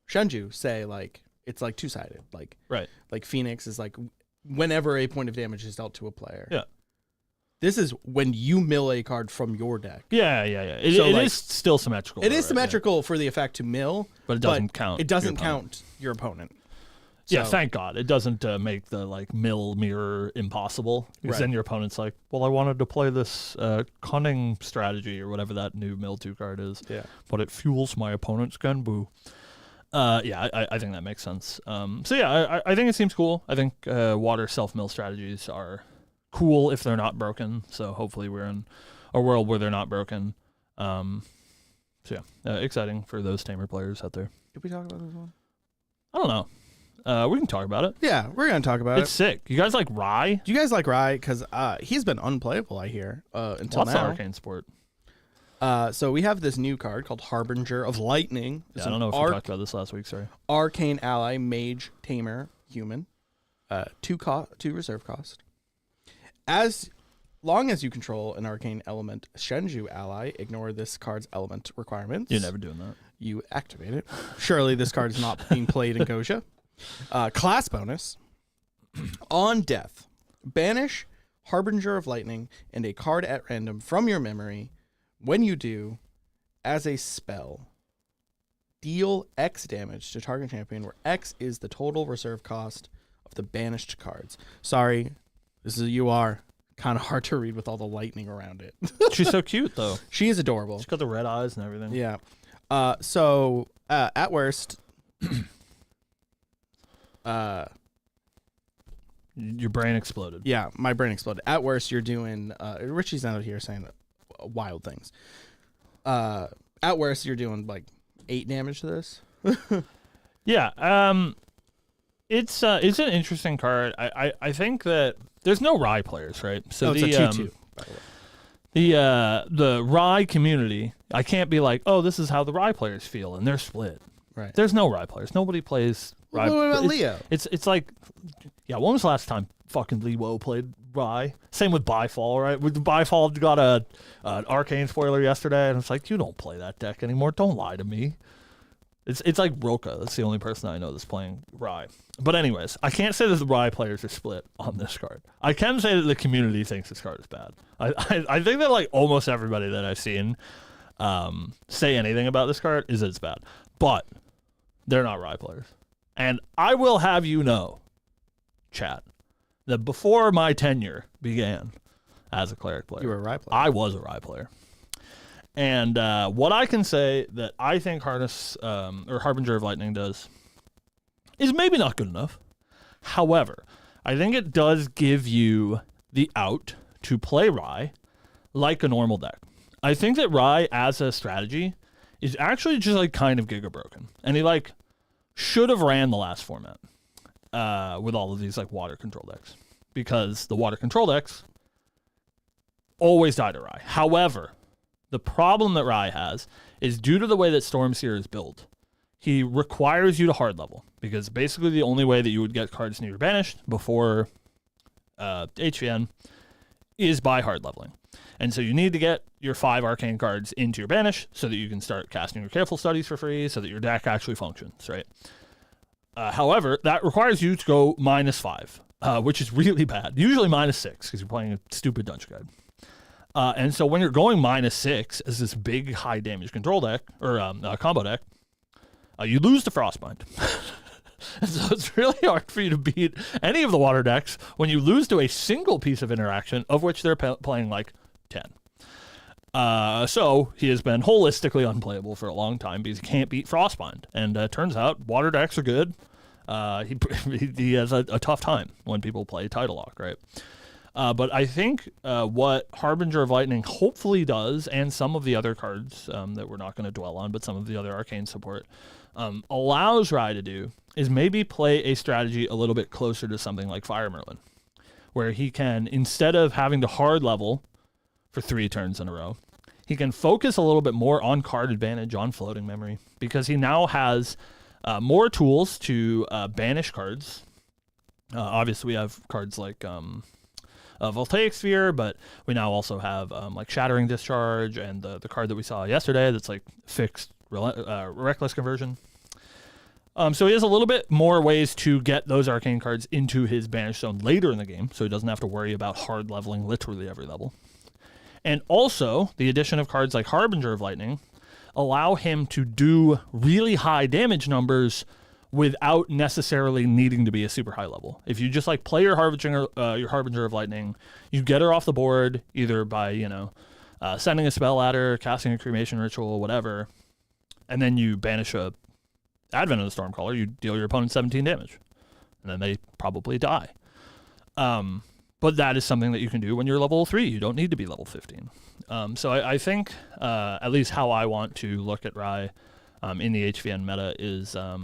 [SPEAKER 2] Shenju say like it's like two-sided. Like
[SPEAKER 1] Right.
[SPEAKER 2] Like Phoenix is like whenever a point of damage is dealt to a player.
[SPEAKER 1] Yeah.
[SPEAKER 2] This is when you mill a card from your deck.
[SPEAKER 1] Yeah. It
[SPEAKER 2] So, like,
[SPEAKER 1] is still symmetrical.
[SPEAKER 2] It
[SPEAKER 1] though,
[SPEAKER 2] is
[SPEAKER 1] right?
[SPEAKER 2] symmetrical for the effect to mill,
[SPEAKER 1] But it doesn't count.
[SPEAKER 2] It doesn't
[SPEAKER 1] your opponent.
[SPEAKER 2] count your opponent.
[SPEAKER 1] Yeah,
[SPEAKER 2] So-
[SPEAKER 1] thank God. It doesn't make the like mill mirror impossible. Because
[SPEAKER 2] Right.
[SPEAKER 1] then your opponent's like, well, I wanted to play this cunning strategy or whatever that new mill 2 card is.
[SPEAKER 2] Yeah.
[SPEAKER 1] But it fuels my opponent's Genbu. I think that makes sense. So yeah, I think it seems cool. I think water self-mill strategies are cool if they're not broken. So hopefully we're in a world where they're not broken. Exciting for those tamer players out there.
[SPEAKER 2] Did we talk about this one?
[SPEAKER 1] I don't know. We can talk about it.
[SPEAKER 2] Yeah, we're gonna talk about
[SPEAKER 1] It's sick. You guys like Rye?
[SPEAKER 2] Do you guys like Rye? Because he's been unplayable, I hear, until
[SPEAKER 1] What's the
[SPEAKER 2] now.
[SPEAKER 1] arcane sport?
[SPEAKER 2] So we have this new card called Harbinger of Lightning. It's
[SPEAKER 1] Yeah, I don't know if
[SPEAKER 2] an
[SPEAKER 1] we talked about this last week. Sorry.
[SPEAKER 2] arcane ally, mage, tamer, human. 2 reserve cost. As long as you control an arcane element Shenju ally, ignore this card's element requirements.
[SPEAKER 1] You're never doing that.
[SPEAKER 2] You activate it. Surely this card is not being played in Goja. Class bonus. On death, banish Harbinger of Lightning and a card at random from your memory. When you do, as a spell, deal X damage to target champion, where X is the total reserve cost of the banished cards. Sorry, this is a UR. Kind of hard to read with all the lightning around it.
[SPEAKER 1] She's so cute though.
[SPEAKER 2] She is adorable.
[SPEAKER 1] She's got the red eyes and everything.
[SPEAKER 2] Yeah. So at worst,
[SPEAKER 1] Your brain exploded.
[SPEAKER 2] yeah, my brain exploded. At worst, you're doing. Richie's out here saying wild things. At worst, you're doing like 8 damage to this.
[SPEAKER 1] Yeah. It's an interesting card. I think that there's no Rye players, right? So
[SPEAKER 2] it's a 2/2. By the way.
[SPEAKER 1] The Rye community, I can't be like, oh, this is how the Rye players feel, and they're split.
[SPEAKER 2] Right.
[SPEAKER 1] There's no Rye players. Nobody plays Rye.
[SPEAKER 2] What about
[SPEAKER 1] It's-
[SPEAKER 2] Leo?
[SPEAKER 1] It's like, yeah. When was the last time fucking Lewo played Rye? Same with Byfall, right? With Byfall got an arcane spoiler yesterday, and it's like, you don't play that deck anymore. Don't lie to me. It's like Roka. That's the only person I know that's playing Rye. But anyways, I can't say that the Rye players are split on this card. I can say that the community thinks this card is bad. I think that like almost everybody that I've seen say anything about this card is that it's bad. But they're not Rye players. And I will have you know, chat, that before my tenure began as a cleric player,
[SPEAKER 2] You were a Rye player.
[SPEAKER 1] I was a Rye player. And what I can say that I think Harness or Harbinger of Lightning does is maybe not good enough. However, I think it does give you the out to play Rye like a normal deck. I think that Rye as a strategy is actually just like kind of giga broken. And he like should have ran the last format with all of these like water control decks. Because the water control decks always die to Rye. However, the problem that Rye has is due to the way that Stormseer is built, he requires you to hard level, because basically the only way that you would get cards near banished before HVN is by hard leveling. And so you need to get your 5 arcane cards into your banish so that you can start casting your Careful Studies for free so that your deck actually functions, right? However, that requires you to go -5, which is really bad. Usually -6 because you're playing a stupid dungeon guide. And so when you're going -6 as this big high damage control deck or combo deck, you lose to Frostbind. And so it's really hard for you to beat any of the water decks when you lose to a single piece of interaction, of which they're playing like 10. So he has been holistically unplayable for a long time because he can't beat Frostbind. And turns out water decks are good. He has a tough time when people play Tidal Lock, right? But I think what Harbinger of Lightning hopefully does, and some of the other cards that we're not going to dwell on, but some of the other arcane support, allows Rye to do, is maybe play a strategy a little bit closer to something like Fire Merlin, where he can, instead of having to hard level for 3 turns in a row, he can focus a little bit more on card advantage, on floating memory, because he now has more tools to banish cards. Obviously, we have cards like Voltaic Sphere, but we now also have like Shattering Discharge and the card that we saw yesterday that's like fixed Reckless Conversion. So he has a little bit more ways to get those arcane cards into his banish zone later in the game, so he doesn't have to worry about hard leveling literally every level. And also, the addition of cards like Harbinger of Lightning allow him to do really high damage numbers without necessarily needing to be a super high level. If you just like play your Harbinger of Lightning, you get her off the board either by sending a spell ladder, casting a cremation ritual, whatever, and then you banish a Advent of the Stormcaller, you deal your opponent 17 damage, and then they probably die. But that is something that you can do when you're level 3. You don't need to be level 15. So I think at least how I want to look at Rai in the HVN meta is a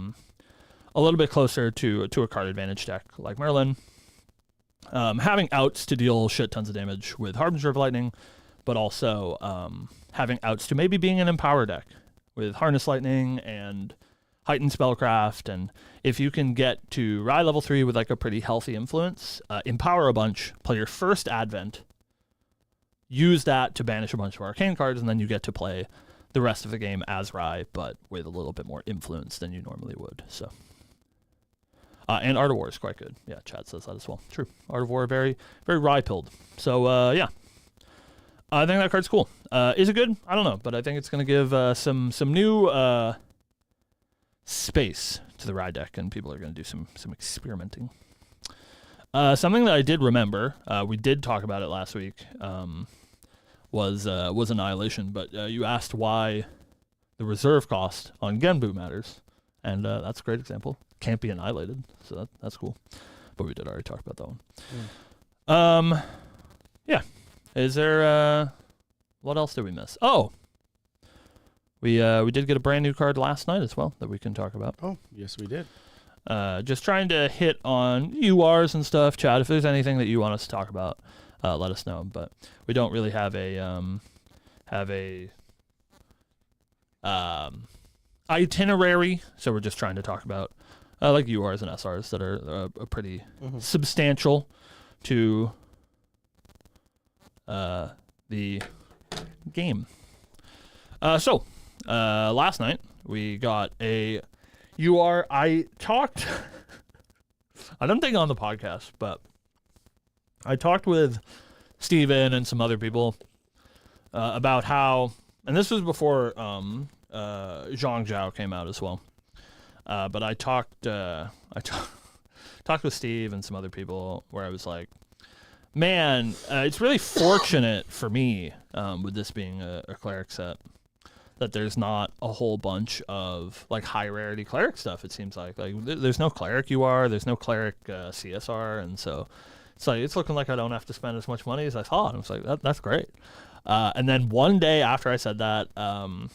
[SPEAKER 1] little bit closer to a card advantage deck like Merlin. Having outs to deal shit tons of damage with Harbinger of Lightning, but also having outs to maybe being an Empower deck with Harness Lightning and Heightened Spellcraft, and if you can get to Rai level 3 with like a pretty healthy influence, empower a bunch, play your first Advent, use that to banish a bunch of arcane cards, and then you get to play the rest of the game as Rai, but with a little bit more influence than you normally would. So, and Art of War is quite good. Yeah, Chad says that as well. True. Art of War, very, very Rai-pilled. So, yeah. I think that card's cool. Is it good? I don't know, but I think it's going to give some new space to the Rai deck, and people are going to do some experimenting. Something that I did remember, we did talk about it last week, was Annihilation, but you asked why the reserve cost on Genbu matters, and that's a great example. Can't be annihilated, so that's cool. But we did already talk about that one. Yeah. Is there what else did we miss? Oh, we did get a brand new card last night as well that we can talk about.
[SPEAKER 2] Oh, yes, we did.
[SPEAKER 1] Just trying to hit on URs and stuff, Chad. If there's anything that you want us to talk about, let us know. But we don't really have a itinerary, so we're just trying to talk about like URs and SRs that are pretty substantial to the game. So last night we got a UR. I talked I don't think on the podcast, but I talked with Steven and some other people about how, and this was before Zhang Zhao came out as well, but I talked with Steve and some other people where I was like, man, it's really fortunate for me, with this being a cleric set, that there's not a whole bunch of like high rarity cleric stuff. It seems like there's no cleric UR, there's no cleric CSR, and so it's looking like I don't have to spend as much money as I thought. I was like, that's great. And then one day after I said that,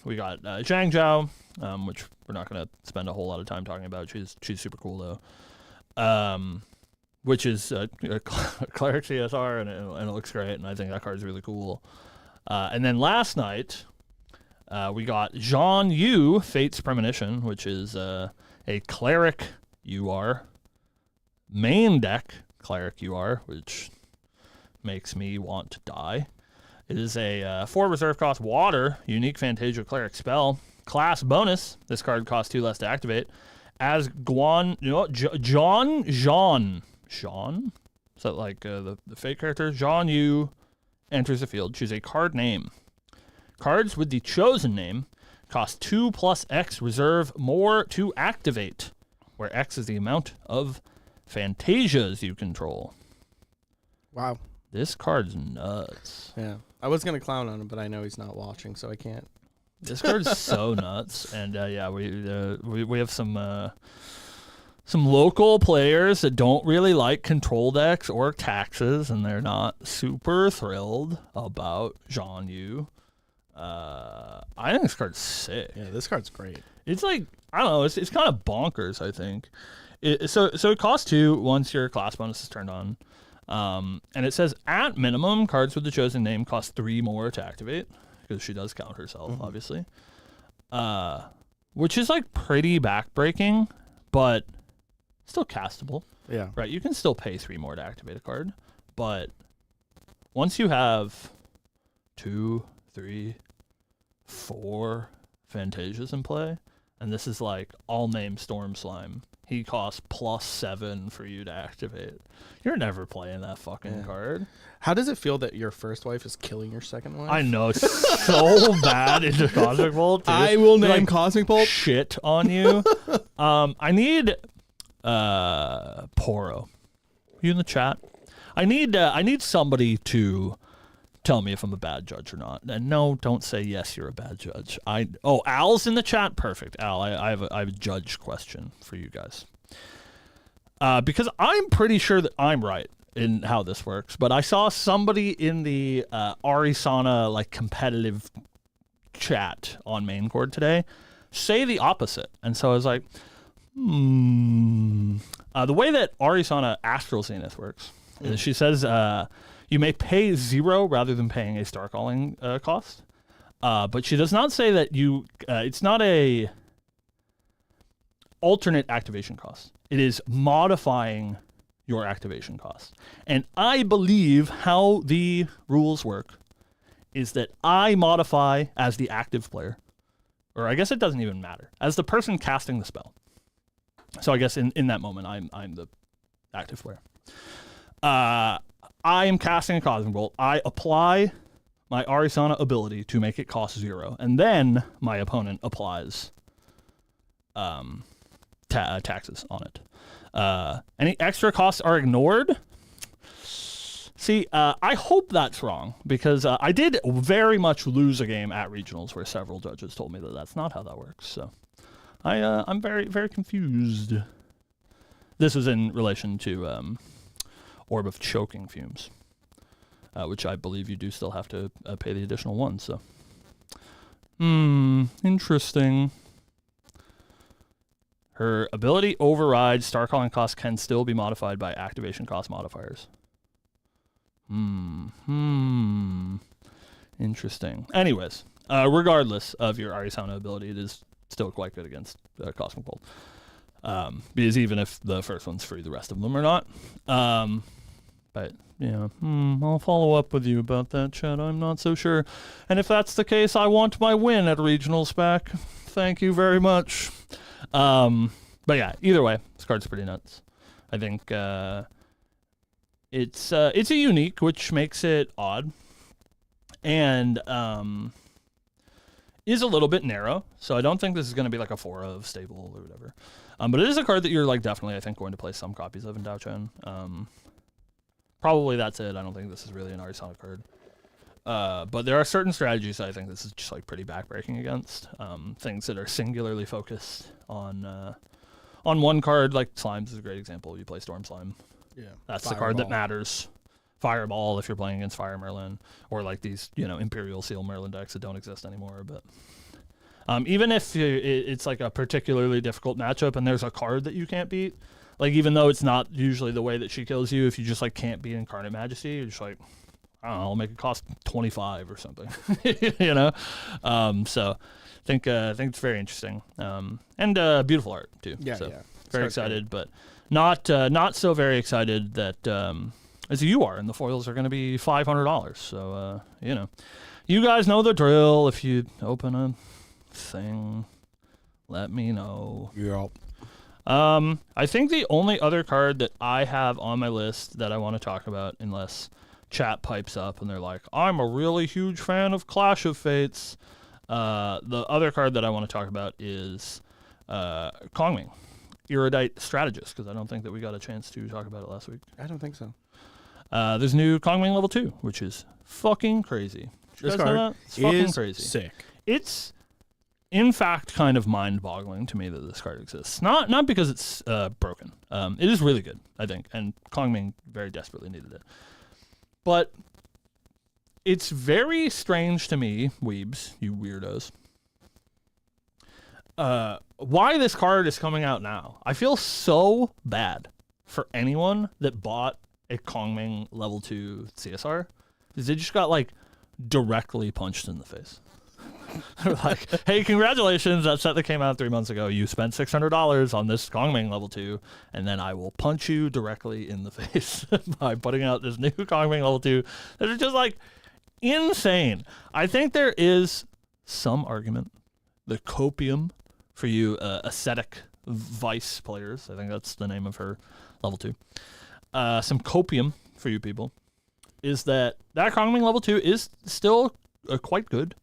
[SPEAKER 1] we got Zhang Zhao, which we're not going to spend a whole lot of time talking about. She's super cool though. Which is a cleric CSR, and it looks great, and I think that card's really cool. And then last night, we got Zhan Yu, Fate's Premonition, which is a cleric UR, main deck cleric UR, which makes me want to die. It is a 4 reserve cost water, unique Fantasia cleric spell, class bonus. This card costs 2 less to activate. As Sean? Is that like the fake character? Zhan Yu enters the field. Choose a card name. Cards with the chosen name cost 2 plus X reserve more to activate, where X is the amount of Fantasias you control.
[SPEAKER 2] Wow.
[SPEAKER 1] This card's nuts.
[SPEAKER 2] Yeah. I was going to clown on him, but I know he's not watching, so I can't.
[SPEAKER 1] This card's so nuts. And yeah, we have some local players that don't really like control decks or taxes, and they're not super thrilled about Zhan Yu. I think this card's sick.
[SPEAKER 2] Yeah, this card's great.
[SPEAKER 1] It's like, I don't know, it's kind of bonkers, I think. So it costs 2 once your class bonus is turned on. And it says at minimum, cards with the chosen name cost 3 more to activate, because she does count herself, obviously. which is like pretty backbreaking, but still castable.
[SPEAKER 2] Yeah.
[SPEAKER 1] Right, you can still pay 3 more to activate a card, but once you have 2, 3, 4 Fantasias in play, and this is like, I'll name Storm Slime. He costs +7 for you to activate. You're never playing that fucking card.
[SPEAKER 2] How does it feel that your first wife is killing your second wife?
[SPEAKER 1] I know, it's so bad into Cosmic Bolt, dude.
[SPEAKER 2] I will name
[SPEAKER 1] Like,
[SPEAKER 2] Cosmic Bolt.
[SPEAKER 1] shit on you. I need Poro. You in the chat? I need somebody to tell me if I'm a bad judge or not. And no, don't say yes, you're a bad judge. Al's in the chat. Perfect. Al, I have a judge question for you guys. Because I'm pretty sure that I'm right in how this works, but I saw somebody in the Arisana like competitive chat on main cord today say the opposite. And so I was like, the way that Arisana Astral Zenith works is she says you may pay 0 rather than paying a star calling cost. But she does not say that it's not a alternate activation cost. It is modifying your activation cost. And I believe how the rules work is that I modify as the active player, or I guess it doesn't even matter, as the person casting the spell. So I guess in that moment, I'm the active player. I am casting a Cosmic Bolt. I apply my Arisana ability to make it cost 0, and then my opponent applies taxes on it. Any extra costs are ignored. See, I hope that's wrong, because I did very much lose a game at regionals where several judges told me that that's not how that works. So I'm very, very confused. This is in relation to Orb of Choking Fumes, which I believe you do still have to pay the additional one. So, interesting. Her ability override star calling cost can still be modified by activation cost modifiers. Interesting. Anyways, regardless of your Arisana ability, it is still quite good against Cosmic Bolt. Because even if the first one's free, the rest of them are not. But, yeah, I'll follow up with you about that, Chad. I'm not so sure. And if that's the case, I want my win at regionals back. Thank you very much. But yeah, either way, this card's pretty nuts. I think it's a unique, which makes it odd, and is a little bit narrow. So I don't think this is going to be like a 4 of stable or whatever. But it is a card that you're like definitely, I think, going to play some copies of in Daochen. Probably that's it. I don't think this is really an Arisana card. But there are certain strategies that I think this is just like pretty backbreaking against. Things that are singularly focused on one card, like Slimes is a great example. You play Storm Slime. Yeah. That's the card that matters. Fireball if you're playing against Fire Merlin, or like these, Imperial Seal Merlin decks that don't exist anymore. But even if it's like a particularly difficult matchup and there's a card that you can't beat, like even though it's not usually the way that she kills you, if you just like can't beat Incarnate Majesty, you're just like, I don't know, I'll make it cost 25 or something, So I think it's very interesting, and beautiful art too.
[SPEAKER 2] Yeah,
[SPEAKER 1] so
[SPEAKER 2] yeah.
[SPEAKER 1] Very excited, but not so very excited that as you are, and the foils are going to be $500. So you guys know the drill. If you open a thing, let me know.
[SPEAKER 2] Yeah.
[SPEAKER 1] I think the only other card that I have on my list that I want to talk about, unless chat pipes up and they're like, I'm a really huge fan of Clash of Fates. The other card that I want to talk about is Kongming, Erudite Strategist, because I don't think that we got a chance to talk about it last week.
[SPEAKER 2] I don't think so.
[SPEAKER 1] There's new Kongming level 2, which is fucking crazy.
[SPEAKER 2] This card
[SPEAKER 1] it's fucking
[SPEAKER 2] is
[SPEAKER 1] crazy.
[SPEAKER 2] Sick.
[SPEAKER 1] It's in fact kind of mind-boggling to me that this card exists. Not because it's broken. It is really good, I think, and Kongming very desperately needed it. But it's very strange to me, weebs, you weirdos, why this card is coming out now. I feel so bad for anyone that bought a Kongming level 2 CSR, because they just got like directly punched in the face. Like, hey, congratulations, that set that came out 3 months ago. You spent $600 on this Kongming level 2, and then I will punch you directly in the face by putting out this new Kongming level 2 that are just like insane. I think there is some argument, the copium for you ascetic vice players. I think that's the name of her level 2. Some copium for you people is that Kongming level 2 is still quite good.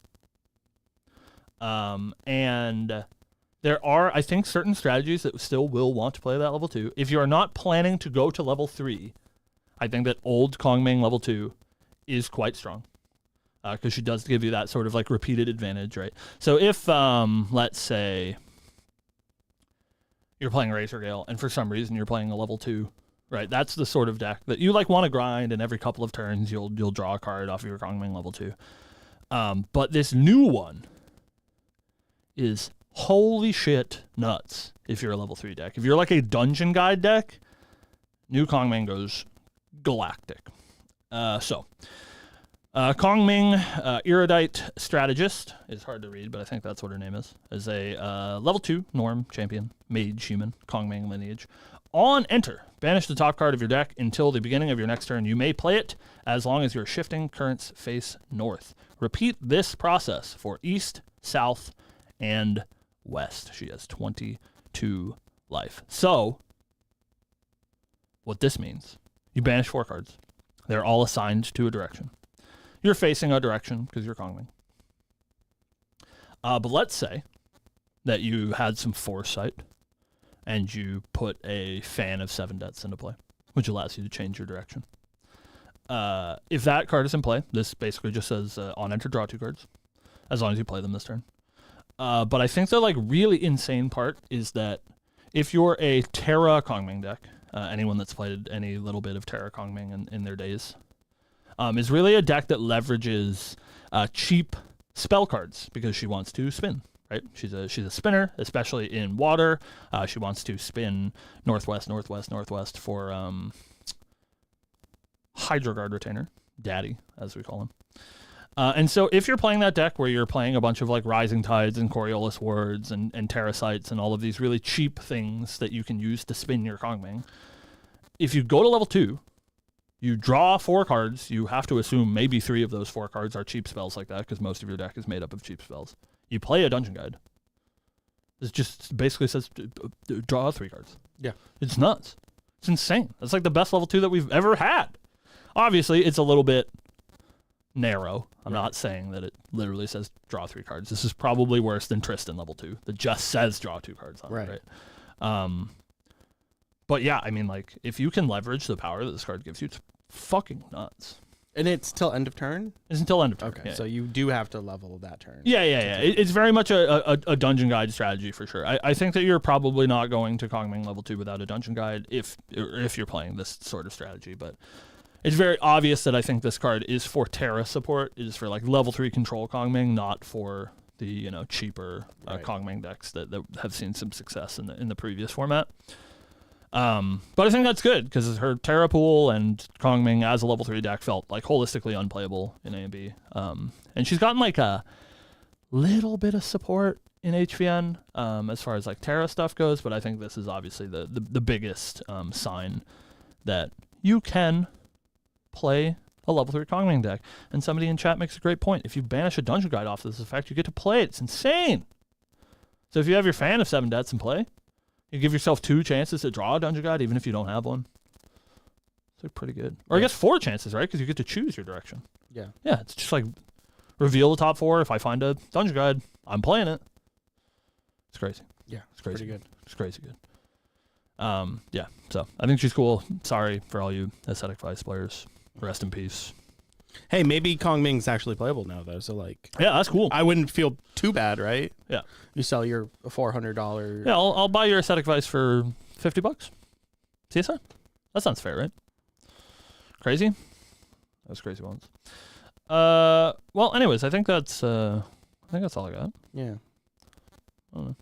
[SPEAKER 1] And there are, I think, certain strategies that still will want to play that level 2. If you are not planning to go to level 3, I think that old Kongming level 2 is quite strong. Because she does give you that sort of like repeated advantage, right? So if, let's say, you're playing Razor Gale, and for some reason you're playing a level 2, right? That's the sort of deck that you like want to grind, and every couple of turns you'll draw a card off of your Kongming level 2. But this new one is holy shit nuts if you're a level 3 deck. If you're like a Dungeon Guide deck, new Kongming goes galactic. Kongming, Erudite Strategist, is hard to read, but I think that's what her name is a level 2 Norm Champion, Mage Human, Kongming Lineage. On enter, banish the top card of your deck until the beginning of your next turn. You may play it as long as your shifting currents face north. Repeat this process for east, south, and west. She has 22 life. So, what this means, you banish 4 cards. They're all assigned to a direction. You're facing a direction because you're Kongming. But let's say that you had some foresight and you put a Fan of 7 Deaths into play, which allows you to change your direction. If that card is in play, this basically just says on enter, draw 2 cards, as long as you play them this turn. But I think the like really insane part is that if you're a Terra Kongming deck, anyone that's played any little bit of Terra Kongming in their days, is really a deck that leverages cheap spell cards because she wants to spin, right? She's a spinner, especially in water. She wants to spin northwest for Hydro Guard Retainer, Daddy, as we call him. And so if you're playing that deck where you're playing a bunch of like Rising Tides and Coriolis Wards and Terrasites and all of these really cheap things that you can use to spin your Kongming, if you go to level 2, you draw 4 cards. You have to assume maybe 3 of those 4 cards are cheap spells like that because most of your deck is made up of cheap spells. You play a Dungeon Guide. It just basically says draw 3 cards.
[SPEAKER 2] Yeah.
[SPEAKER 1] It's nuts. It's insane. It's like the best level 2 that we've ever had. Obviously, it's a little bit narrow. I'm not saying that it literally says draw 3 cards. This is probably worse than Tristan level 2 that just says draw 2 cards on it, right? But yeah, I mean, like, if you can leverage the power that this card gives you, it's fucking nuts.
[SPEAKER 2] And it's till end of turn?
[SPEAKER 1] It's until end of turn.
[SPEAKER 2] Okay,
[SPEAKER 1] yeah.
[SPEAKER 2] So you do have to level that turn.
[SPEAKER 1] Yeah. It's very much a Dungeon Guide strategy for sure. I think that you're probably not going to Kongming level 2 without a Dungeon Guide if you're playing this sort of strategy, but it's very obvious that I think this card is for Terra support. It is for like level 3 control Kongming, not for the cheaper Kongming decks that have seen some success in the previous format. But I think that's good because her Terra pool and Kongming as a level 3 deck felt like holistically unplayable in A and B. And she's gotten like a little bit of support in HVN as far as like Terra stuff goes, but I think this is obviously the biggest sign that you can play a level 3 Kongming deck. And somebody in chat makes a great point. If you banish a Dungeon Guide off this effect, you get to play it. It's insane. So if you have your Fan of 7 Deaths in play, you give yourself 2 chances to draw a Dungeon Guide, even if you don't have one. It's like pretty good. Or I guess 4 chances, right? Because you get to choose your direction.
[SPEAKER 2] Yeah.
[SPEAKER 1] Yeah, it's just like reveal the top 4. If I find a Dungeon Guide, I'm playing it. It's crazy.
[SPEAKER 2] Yeah,
[SPEAKER 1] it's crazy.
[SPEAKER 2] Pretty good.
[SPEAKER 1] It's crazy good. Yeah, so I think she's cool. Sorry for all you Aesthetic Vice players. Rest in peace.
[SPEAKER 2] Hey, maybe Kongming's actually playable now, though. So, like,
[SPEAKER 1] yeah, that's cool.
[SPEAKER 2] I wouldn't feel too bad, right?
[SPEAKER 1] Yeah.
[SPEAKER 2] You sell your $400.
[SPEAKER 1] Yeah, I'll buy your Aesthetic Vice for $50. CSR? That sounds fair, right? Crazy? Those crazy ones. Well, anyways, I think that's all I got.
[SPEAKER 2] Yeah.
[SPEAKER 1] I don't know.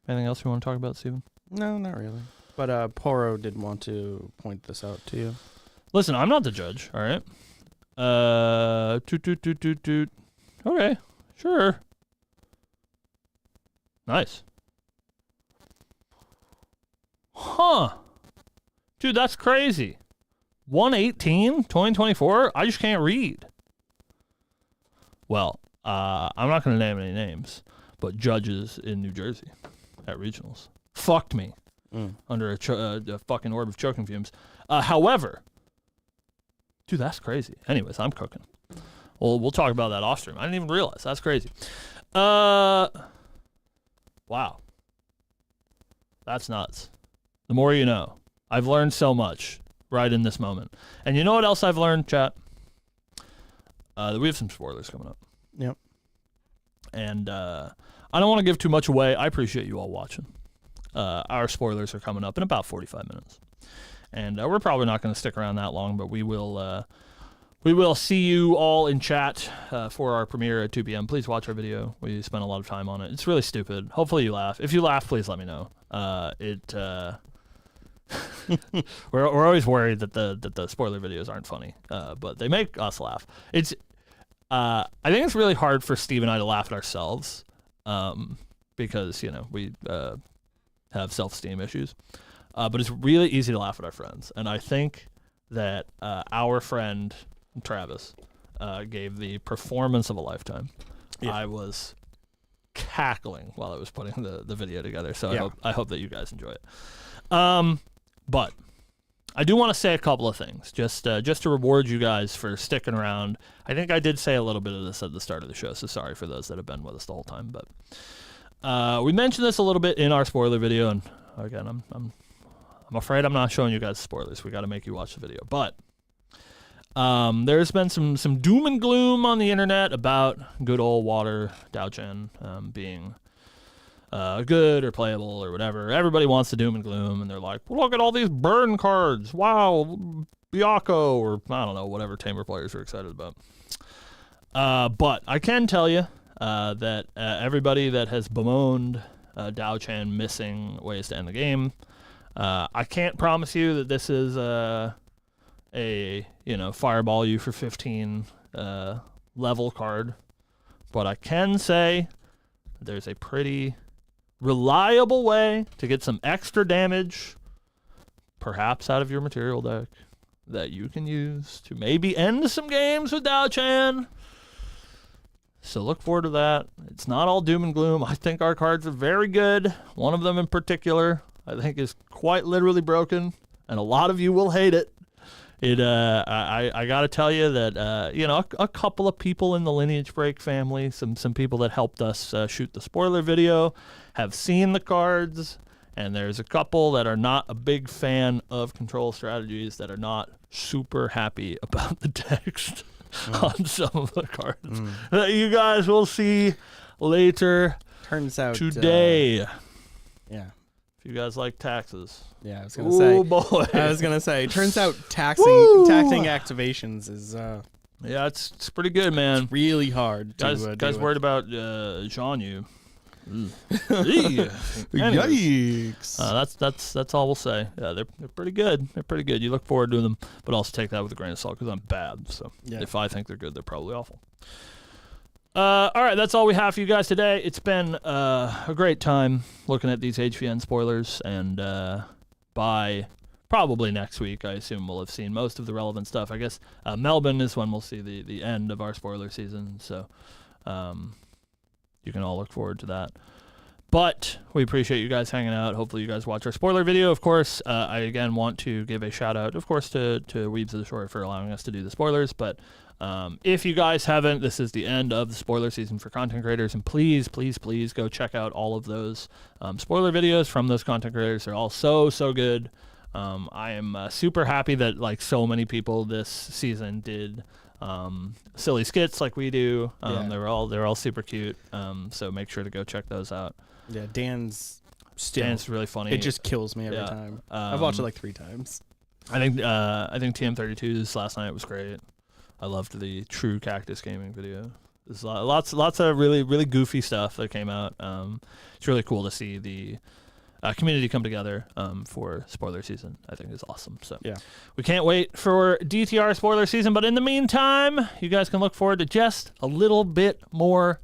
[SPEAKER 1] Anything else you want to talk about, Steven?
[SPEAKER 2] No, not really. But Poro did want to point this out to you.
[SPEAKER 1] Listen, I'm not the judge, all right? Okay, sure. Nice. Huh. Dude, that's crazy. 118, 2024? I just can't read. Well, I'm not going to name any names, but judges in New Jersey at regionals fucked me under a fucking orb of choking fumes. However, dude, that's crazy. Anyways, I'm cooking. Well, we'll talk about that off stream. I didn't even realize. That's crazy. Wow. That's nuts. The more you know. I've learned so much right in this moment. And you know what else I've learned, chat? That we have some spoilers coming up.
[SPEAKER 2] Yep.
[SPEAKER 1] And I don't want to give too much away. I appreciate you all watching. Our spoilers are coming up in about 45 minutes. And we're probably not going to stick around that long, but we will see you all in chat for our premiere at 2 p.m. Please watch our video. We spent a lot of time on it. It's really stupid. Hopefully you laugh. If you laugh, please let me know. We're always worried that the spoiler videos aren't funny, but they make us laugh. I think it's really hard for Steve and I to laugh at ourselves, because we have self-esteem issues. But it's really easy to laugh at our friends, and I think that our friend Travis gave the performance of a lifetime. Yeah. I was cackling while I was putting the video together, so yeah. I hope that you guys enjoy it. But I do want to say a couple of things, just to reward you guys for sticking around. I think I did say a little bit of this at the start of the show, so sorry for those that have been with us the whole time. But we mentioned this a little bit in our spoiler video, and again, I'm afraid I'm not showing you guys spoilers. We got to make you watch the video. But there's been some doom and gloom on the internet about good old water Dao-Chen being good or playable or whatever. Everybody wants to doom and gloom, and they're like, well, look at all these burn cards. Wow, Byakko, or I don't know, whatever Tamer players are excited about. But I can tell you that everybody that has bemoaned Dao-Chen missing ways to end the game, I can't promise you that this is a fireball you for 15 level card, but I can say there's a pretty reliable way to get some extra damage, perhaps out of your material deck, that you can use to maybe end some games with Dao-Chen. So look forward to that. It's not all doom and gloom. I think our cards are very good. One of them in particular, I think, is quite literally broken, and a lot of you will hate it. I got to tell you that a couple of people in the Lineage Break family, some people that helped us shoot the spoiler video, have seen the cards, and there's a couple that are not a big fan of control strategies, that are not super happy about the text on some of the cards that you guys will see later.
[SPEAKER 2] Turns out
[SPEAKER 1] today.
[SPEAKER 2] Yeah.
[SPEAKER 1] If you guys like taxes.
[SPEAKER 2] Yeah, I was gonna say.
[SPEAKER 1] Oh boy.
[SPEAKER 2] I was gonna say. Turns out taxing activations is
[SPEAKER 1] yeah, it's pretty good, man.
[SPEAKER 2] It's really hard.
[SPEAKER 1] Guys worried about Jean Yu.
[SPEAKER 2] Yikes.
[SPEAKER 1] That's all we'll say. Yeah, they're pretty good. They're pretty good. You look forward to them, but also take that with a grain of salt, because I'm bad. So if I think they're good, they're probably awful. All right, that's all we have for you guys today. It's been a great time looking at these HVN spoilers, and by probably next week, I assume we'll have seen most of the relevant stuff. I guess Melbourne is when we'll see the end of our spoiler season, so you can all look forward to that. But we appreciate you guys hanging out. Hopefully you guys watch our spoiler video. Of course, I again want to give a shout out, of course, to Weebs of the Shore for allowing us to do the spoilers. But if you guys haven't, this is the end of the spoiler season for content creators. And please, please, please go check out all of those spoiler videos from those content creators. They're all so good. I am super happy that so many people this season did silly skits like we do. They're all super cute. So make sure to go check those out.
[SPEAKER 2] Yeah, Dan's
[SPEAKER 1] really funny.
[SPEAKER 2] It just kills me every time. I've watched it like 3 times.
[SPEAKER 1] I think TM32's last night was great. I loved the True Cactus Gaming video. There's lots of really goofy stuff that came out. It's really cool to see the community come together for spoiler season. I think is awesome. So yeah, we can't wait for DTR spoiler season. But in the meantime, you guys can look forward to just a little bit more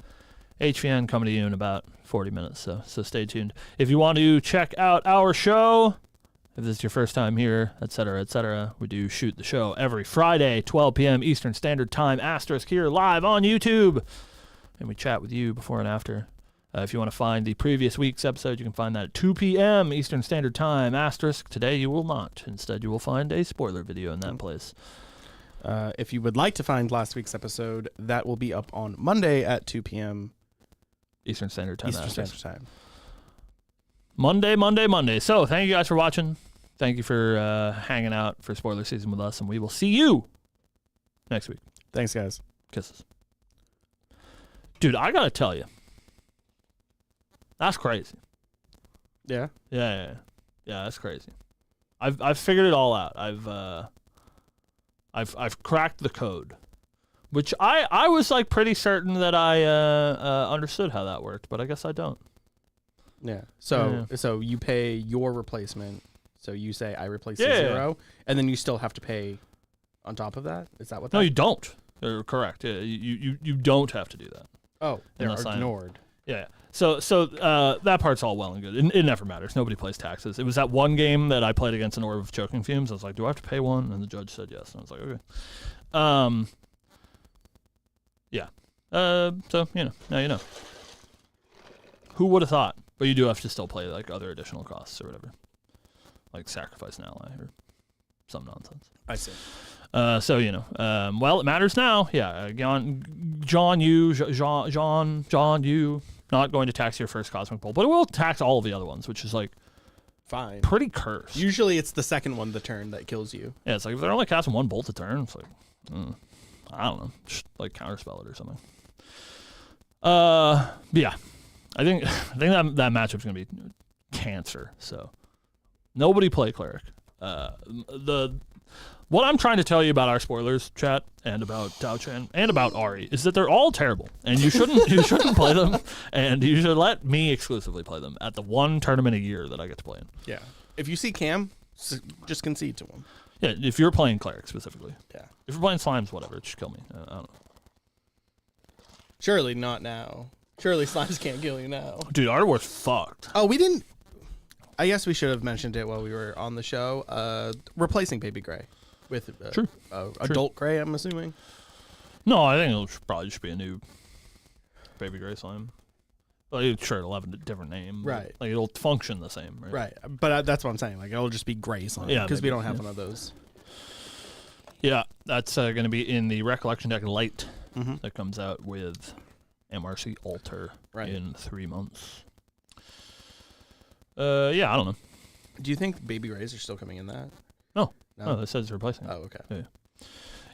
[SPEAKER 1] HVN coming to you in about 40 minutes, so stay tuned. If you want to check out our show, if this is your first time here, etc., we do shoot the show every Friday, 12 p.m. Eastern Standard Time, * here live on YouTube, and we chat with you before and after. If you want to find the previous week's episode, you can find that at 2 p.m. Eastern Standard Time, *. Today you will not. Instead, you will find a spoiler video in that place.
[SPEAKER 2] If you would like to find last week's episode, that will be up on Monday at 2 p.m.
[SPEAKER 1] Eastern Standard Time. Monday. So, thank you guys for watching. Thank you for hanging out for spoiler season with us, and we will see you next week.
[SPEAKER 2] Thanks, guys.
[SPEAKER 1] Kisses. Dude, I gotta tell you, that's crazy.
[SPEAKER 2] Yeah?
[SPEAKER 1] Yeah, that's crazy. I've figured it all out. I've cracked the code. Which I was like pretty certain that I understood how that worked, but I guess I don't.
[SPEAKER 2] Yeah. So you pay your replacement. So you say I replace the 0, and then you still have to pay on top of that? Is that what?
[SPEAKER 1] No, you don't. Correct. Yeah, you don't have to do that.
[SPEAKER 2] Oh, they're ignored.
[SPEAKER 1] Yeah. So that part's all well and good. It never matters. Nobody pays taxes. It was that one game that I played against an orb of choking fumes. I was like, do I have to pay one? And the judge said yes. And I was like, okay. Yeah. So, now you know. Who would have thought? But you do have to still pay, like, other additional costs or whatever. Like sacrifice an ally or some nonsense.
[SPEAKER 2] I see.
[SPEAKER 1] So, well, it matters now. Yeah. John, you, not going to tax your first Cosmic Bolt, but it will tax all of the other ones, which is, like,
[SPEAKER 2] fine.
[SPEAKER 1] Pretty cursed.
[SPEAKER 2] Usually it's the second one, the turn, that kills you.
[SPEAKER 1] Yeah, it's like if they're only casting one bolt a turn, it's like, I don't know, just like counterspell it or something. Yeah, I think that matchup's gonna be cancer. So nobody play cleric. What I'm trying to tell you about our spoilers, chat, and about Tao-Chan, and about Ari, is that they're all terrible, and you shouldn't play them, and you should let me exclusively play them at the one tournament a year that I get to play in.
[SPEAKER 2] Yeah. If you see Cam, just concede to him.
[SPEAKER 1] Yeah, if you're playing cleric specifically.
[SPEAKER 2] Yeah.
[SPEAKER 1] If you're playing slimes, whatever, just kill me. I don't know.
[SPEAKER 2] Surely not now. Surely slimes can't kill you now.
[SPEAKER 1] Dude, our war's fucked.
[SPEAKER 2] Oh, we didn't. I guess we should have mentioned it while we were on the show. Replacing Baby Gray with Adult Gray, I'm assuming.
[SPEAKER 1] No, I think it'll probably just be a new Baby Gray slime. Like, sure, it'll have a different name.
[SPEAKER 2] Right.
[SPEAKER 1] Like, it'll function the same, right?
[SPEAKER 2] Right. But that's what I'm saying. Like, it'll just be gray slime.
[SPEAKER 1] Yeah.
[SPEAKER 2] Because we don't have one of those.
[SPEAKER 1] Yeah, that's going to be in the Recollection deck Light that comes out with MRC Alter in 3 months. Yeah, I don't know.
[SPEAKER 2] Do you think Baby Grays are still coming in that?
[SPEAKER 1] No, it says it's replacing.
[SPEAKER 2] Oh, okay.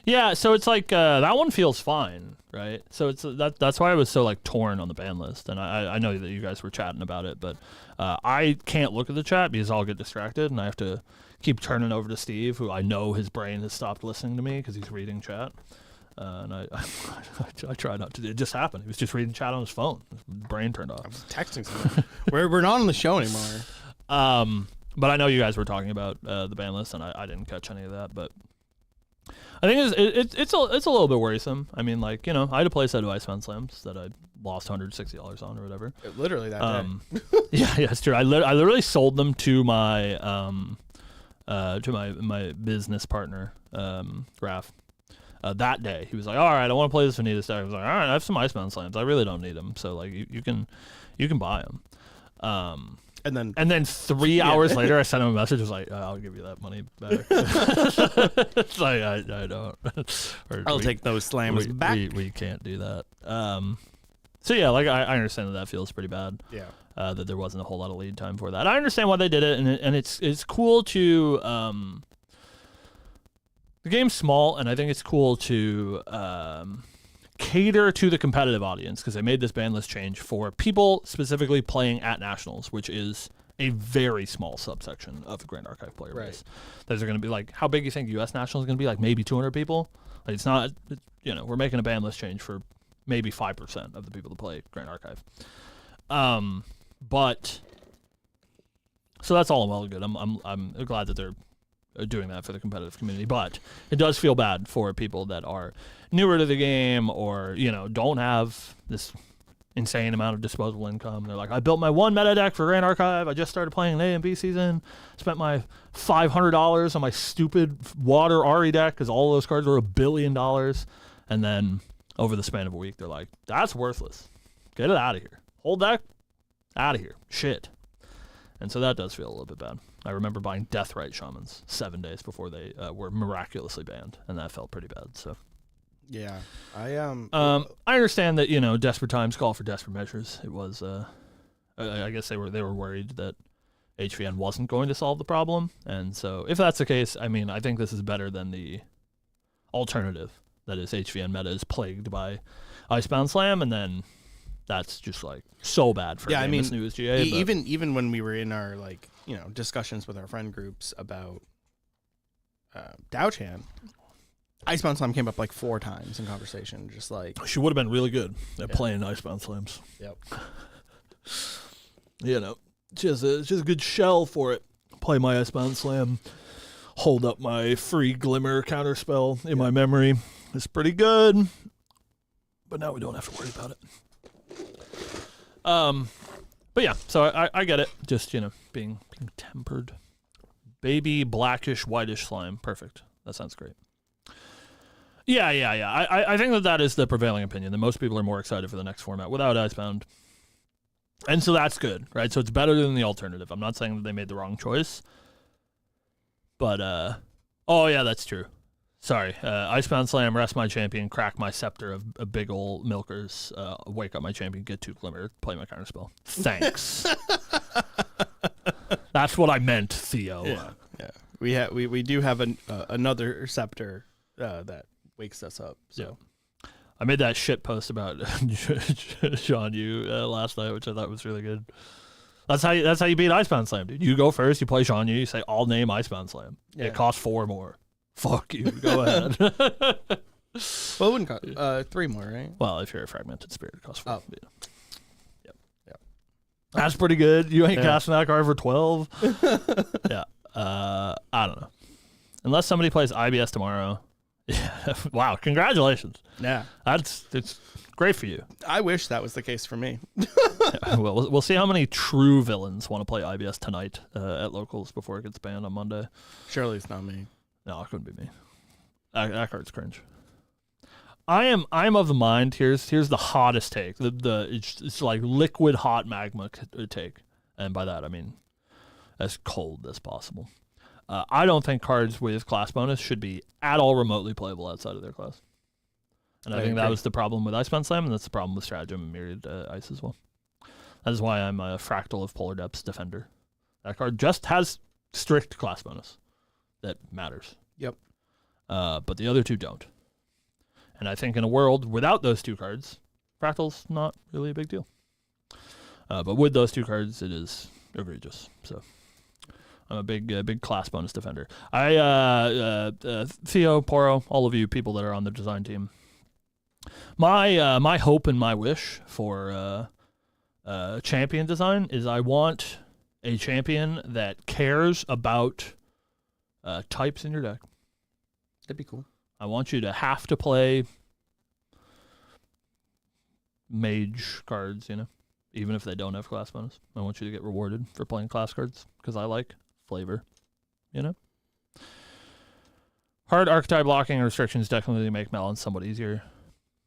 [SPEAKER 1] Yeah, so it's like that one feels fine, right? So it's that's why I was so like torn on the ban list, and I know that you guys were chatting about it, but I can't look at the chat because I'll get distracted, and I have to keep turning over to Steve, who I know his brain has stopped listening to me because he's reading chat, and I try not to. It just happened. He was just reading chat on his phone. His brain turned off.
[SPEAKER 2] I was texting someone. we're not on the show anymore.
[SPEAKER 1] But I know you guys were talking about the ban list, and I didn't catch any of that. But I think it's a little bit worrisome. I mean, like, I had a play set of Iceman Slams that I lost $160 on or whatever.
[SPEAKER 2] Literally that day.
[SPEAKER 1] Yeah, it's true. I literally sold them to my my business partner, Raph. That day, he was like, "All right, I want to play this Vanita deck." I was like, "All right, I have some Iceman Slams. I really don't need them, so like you can buy them." And then 3 hours later, I sent him a message. I was like, "I'll give you that money back." It's like I don't.
[SPEAKER 2] I'll take those slams back.
[SPEAKER 1] We can't do that. So yeah, like I understand that feels pretty bad.
[SPEAKER 2] Yeah.
[SPEAKER 1] That there wasn't a whole lot of lead time for that. I understand why they did it, and it's cool to. The game's small, and I think it's cool to cater to the competitive audience because they made this ban list change for people specifically playing at Nationals, which is a very small subsection of the Grand Archive player base. Those are going to be like, how big do you think U.S. Nationals is going to be? Like maybe 200 people? Like it's not, we're making a ban list change for maybe 5% of the people that play Grand Archive. But so that's all well and good. I'm glad that they're doing that for the competitive community, but it does feel bad for people that are newer to the game or don't have this insane amount of disposable income. They're like, I built my one meta deck for Grand Archive. I just started playing an A and B season. Spent my $500 on my stupid water Ari deck because all of those cards were $1 billion. And then over the span of a week, they're like, that's worthless. Get it out of here. Whole deck, out of here. Shit. And so that does feel a little bit bad. I remember buying Deathrite Shamans 7 days before they were miraculously banned, and that felt pretty bad. So,
[SPEAKER 2] yeah,
[SPEAKER 1] I understand that desperate times call for desperate measures. It was, I guess they were worried that HVN wasn't going to solve the problem, and so if that's the case, I mean, I think this is better than the alternative. That is, HVN meta is plagued by Icebound Slam, and then that's just like so bad for a game as new as GA.
[SPEAKER 2] Even when we were in our discussions with our friend groups about Dao-Chan, Icebound Slam came up like 4 times in conversation. Just like
[SPEAKER 1] she would have been really good at playing Icebound Slams.
[SPEAKER 2] Yep.
[SPEAKER 1] She has a good shell for it. Play my Icebound Slam, hold up my free Glimmer counterspell in my memory. It's pretty good, but now we don't have to worry about it. But yeah, so I get it. Just being tempered. Baby blackish whitish slime, perfect. That sounds great. Yeah. I think that is the prevailing opinion. That most people are more excited for the next format without Icebound, and so that's good, right? So it's better than the alternative. I'm not saying that they made the wrong choice, but oh yeah, that's true. Sorry, Icebound Slam, rest my champion, crack my scepter of big ol' milkers, wake up my champion, get 2 Glimmer, play my counterspell. Thanks. That's what I meant, Theo.
[SPEAKER 2] Yeah. We do have another scepter that wakes us up. So
[SPEAKER 1] I made that shit post about Sean Yu last night, which I thought was really good. That's how you beat Icebound Slam, dude. You go first, you play Sean Yu, you say, I'll name Icebound Slam. Yeah. It costs 4 more. Fuck you. Go ahead.
[SPEAKER 2] Well, it wouldn't cost 3 more, right?
[SPEAKER 1] Well, if you're a Fragmented Spirit, it costs 4.
[SPEAKER 2] Oh.
[SPEAKER 1] Yeah. Yep. That's pretty good. You ain't casting that card for 12. Yeah. I don't know. Unless somebody plays IBS tomorrow. Yeah. Wow. Congratulations.
[SPEAKER 2] Yeah.
[SPEAKER 1] It's great for you.
[SPEAKER 2] I wish that was the case for me.
[SPEAKER 1] Well, we'll see how many true villains want to play IBS tonight at locals before it gets banned on Monday.
[SPEAKER 2] Surely it's not me.
[SPEAKER 1] No, it couldn't be me. That card's cringe. I'm of the mind. Here's the hottest take. It's like liquid hot magma take, and by that I mean as cold as possible. I don't think cards with class bonus should be at all remotely playable outside of their class. And I think that was the problem with Icebound Slam, and that's the problem with Stratagem and Myriad Ice as well. That is why I'm a Fractal of Polar Depths Defender. That card just has strict class bonus that matters.
[SPEAKER 2] Yep.
[SPEAKER 1] But the other two don't. And I think in a world without those 2 cards, Fractal's not really a big deal. But with those 2 cards, it is egregious. So I'm a big class bonus defender. Theo, Poro, all of you people that are on the design team, my hope and my wish for champion design is I want a champion that cares about types in your deck.
[SPEAKER 2] That'd be cool.
[SPEAKER 1] I want you to have to play mage cards, even if they don't have class bonus. I want you to get rewarded for playing class cards because I like flavor, Hard archetype blocking restrictions definitely make balance somewhat easier.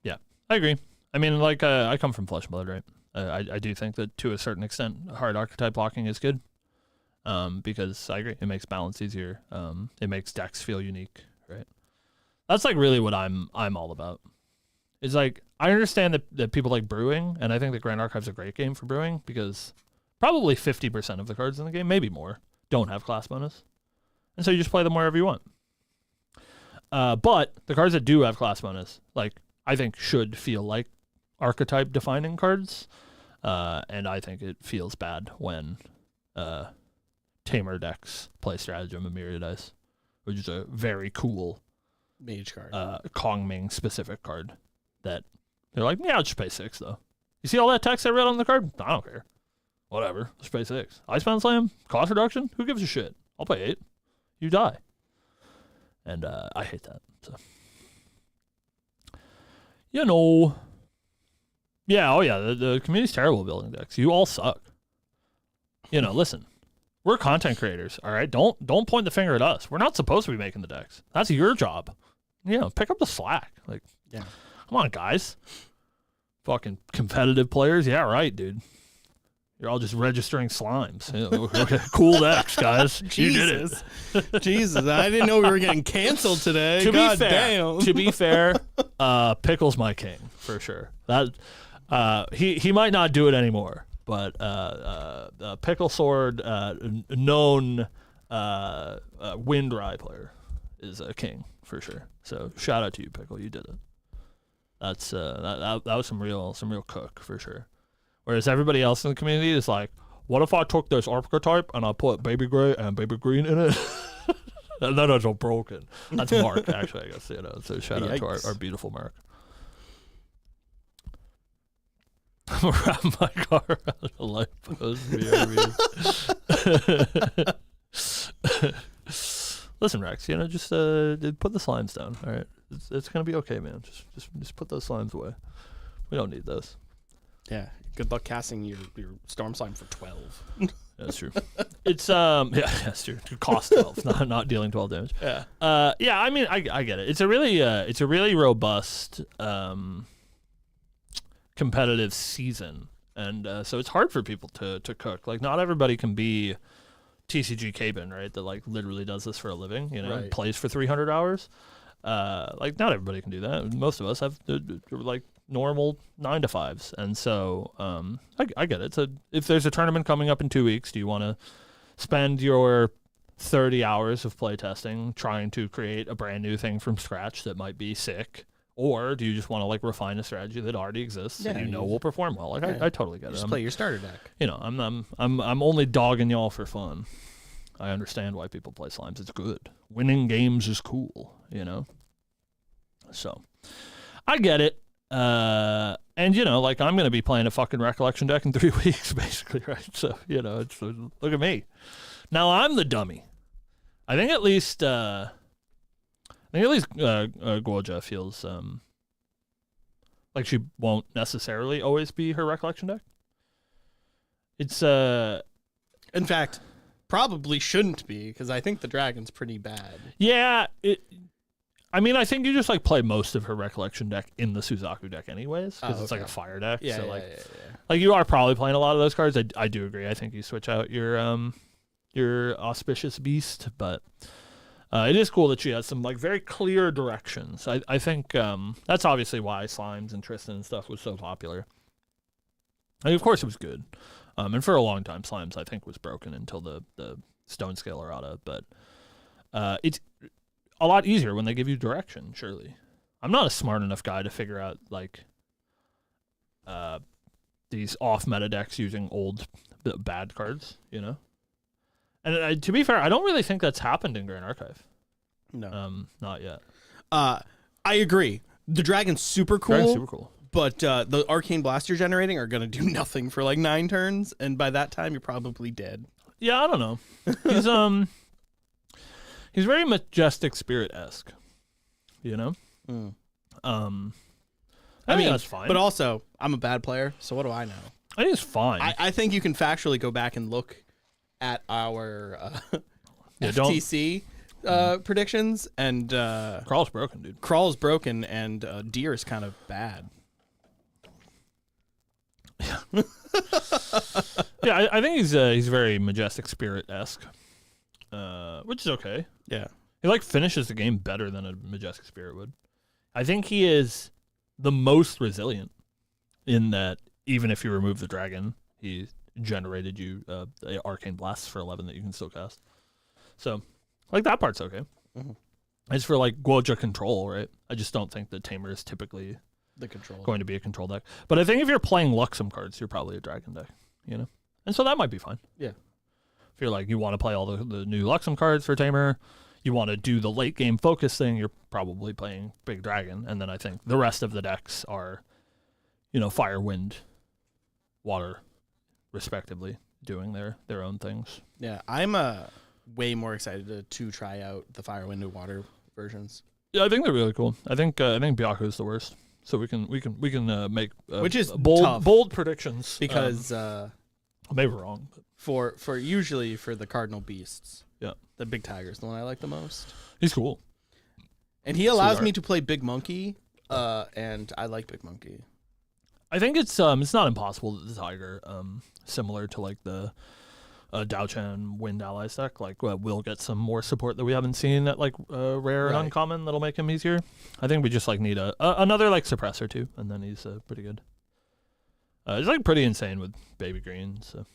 [SPEAKER 1] Yeah, I agree. I mean, I come from Flesh and Blood, right? I do think that to a certain extent, hard archetype blocking is good. Because I agree, it makes balance easier. It makes decks feel unique, right? That's like really what I'm all about. It's like I understand that people like brewing, and I think that Grand Archive's a great game for brewing because probably 50% of the cards in the game, maybe more, don't have class bonus, and so you just play them wherever you want. But the cards that do have class bonus, like I think, should feel like archetype defining cards, and I think it feels bad when Tamer decks play Stratagem and Myriad Ice, which is a very cool
[SPEAKER 2] mage card,
[SPEAKER 1] Kong Ming specific card that they're like, yeah, I'll just pay 6 though. You see all that text I read on the card? I don't care. Whatever, just pay 6. Icebound Slam, cost reduction, who gives a shit? I'll pay 8. You die. And I hate that. So Yeah, oh yeah, the community's terrible building decks. You all suck. Listen, we're content creators, all right? Don't point the finger at us. We're not supposed to be making the decks. That's your job. Pick up the slack. Like,
[SPEAKER 2] Yeah.
[SPEAKER 1] come on, guys. Fucking competitive players. Yeah, right, dude. You're all just registering slimes. Okay, cool decks, guys.
[SPEAKER 2] Jesus.
[SPEAKER 1] You did it.
[SPEAKER 2] Jesus, I didn't know we were getting canceled today. God damn.
[SPEAKER 1] To be fair, Pickle's my king for sure. That he might not do it anymore, but Pickle Sword, known Windry player, is a king for sure. So shout out to you, Pickle. You did it. That's that was some real cook for sure. Whereas everybody else in the community is like, what if I took this archetype and I put baby gray and baby green in it? And then it's all broken. That's Mark, actually, I guess. So shout out to our beautiful Mark. I'm wrapping my car around a light post. Listen, Rex, just put the slimes down, all right? It's going to be okay, man. Just put those slimes away. We don't need those.
[SPEAKER 2] Yeah. Good luck casting your storm slime for 12.
[SPEAKER 1] That's true. It's that's true. It costs 12, not dealing 12 damage.
[SPEAKER 2] Yeah.
[SPEAKER 1] Yeah. I mean, I get it. It's a really robust competitive season, and so it's hard for people to cook. Like, not everybody can be TCG Cabin, right? That like literally does this for a living.
[SPEAKER 2] Right.
[SPEAKER 1] Plays for 300 hours. Like, not everybody can do that. Most of us have like normal 9 to 5s, and so I get it. So if there's a tournament coming up in 2 weeks, do you want to spend your 30 hours of playtesting trying to create a brand new thing from scratch that might be sick, or do you just want to like refine a strategy that already exists and will perform well? Like, I totally get it.
[SPEAKER 2] Just play your starter deck.
[SPEAKER 1] I'm only dogging y'all for fun. I understand why people play slimes. It's good. Winning games is cool, So I get it. And like, I'm going to be playing a fucking recollection deck in 3 weeks, basically, right? So, it's look at me. Now I'm the dummy. I think at least Guoja feels like she won't necessarily always be her recollection deck. It's
[SPEAKER 2] in fact, probably shouldn't be, because I think the dragon's pretty bad.
[SPEAKER 1] Yeah, I think you just like play most of her recollection deck in the Suzaku deck anyways, because it's like a fire deck.
[SPEAKER 2] Yeah,
[SPEAKER 1] so
[SPEAKER 2] yeah.
[SPEAKER 1] Like you are probably playing a lot of those cards. I do agree. I think you switch out your auspicious beast, but it is cool that she has some like very clear directions. I think that's obviously why Slimes and Tristan and stuff was so popular. And of course it was good. And for a long time, Slimes I think was broken until the Stone Scale errata, but it's a lot easier when they give you direction, surely. I'm not a smart enough guy to figure out like these off meta decks using old bad cards, And to be fair, I don't really think that's happened in Grand Archive.
[SPEAKER 2] No.
[SPEAKER 1] Not yet.
[SPEAKER 2] I agree. The dragon's super cool.
[SPEAKER 1] Dragon's super cool.
[SPEAKER 2] But the Arcane Blast you're generating are going to do nothing for like 9 turns, and by that time you're probably dead.
[SPEAKER 1] Yeah, I don't know. He's very Majestic Spirit-esque, I mean, that's fine.
[SPEAKER 2] But also, I'm a bad player, so what do I know?
[SPEAKER 1] I think it's fine.
[SPEAKER 2] I think you can factually go back and look at our FTC predictions, and
[SPEAKER 1] Crawl's broken, dude.
[SPEAKER 2] Crawl's broken, and Deer is kind of bad.
[SPEAKER 1] Yeah, I think he's very Majestic Spirit-esque, which is okay.
[SPEAKER 2] Yeah.
[SPEAKER 1] He like finishes the game better than a Majestic Spirit would. I think he is the most resilient in that even if you remove the dragon, he generated you the Arcane Blasts for 11 that you can still cast. So, like, that part's okay.
[SPEAKER 2] Mm-hmm.
[SPEAKER 1] It's for like Guoja control, right? I just don't think the Tamer is typically
[SPEAKER 2] The control.
[SPEAKER 1] going to be a control deck. But I think if you're playing Luxem cards, you're probably a dragon deck, And so that might be fine.
[SPEAKER 2] Yeah.
[SPEAKER 1] If you're like, you want to play all the new Luxem cards for Tamer, you want to do the late game focus thing, you're probably playing Big Dragon. And then I think the rest of the decks are, Fire, Wind, Water, respectively, doing their own things.
[SPEAKER 2] Yeah, I'm way more excited to try out the Fire, Wind, and Water versions.
[SPEAKER 1] Yeah, I think they're really cool. I think Byaku is the worst. so we can make
[SPEAKER 2] Which is
[SPEAKER 1] bold
[SPEAKER 2] tough.
[SPEAKER 1] bold predictions
[SPEAKER 2] Because
[SPEAKER 1] maybe we're wrong. But
[SPEAKER 2] for usually for the cardinal beasts,
[SPEAKER 1] yeah,
[SPEAKER 2] the big tiger's the one I like the most.
[SPEAKER 1] he's cool,
[SPEAKER 2] and he allows
[SPEAKER 1] Sweetheart.
[SPEAKER 2] me to play big monkey, and I like big monkey.
[SPEAKER 1] I think it's not impossible that the tiger, similar to like the Dao-Chan Wind Allies deck, like will get some more support that we haven't seen at like rare and
[SPEAKER 2] Right.
[SPEAKER 1] uncommon that'll make him easier. I think we just like need another like suppressor too, and then he's pretty good. He's like pretty insane with baby green. So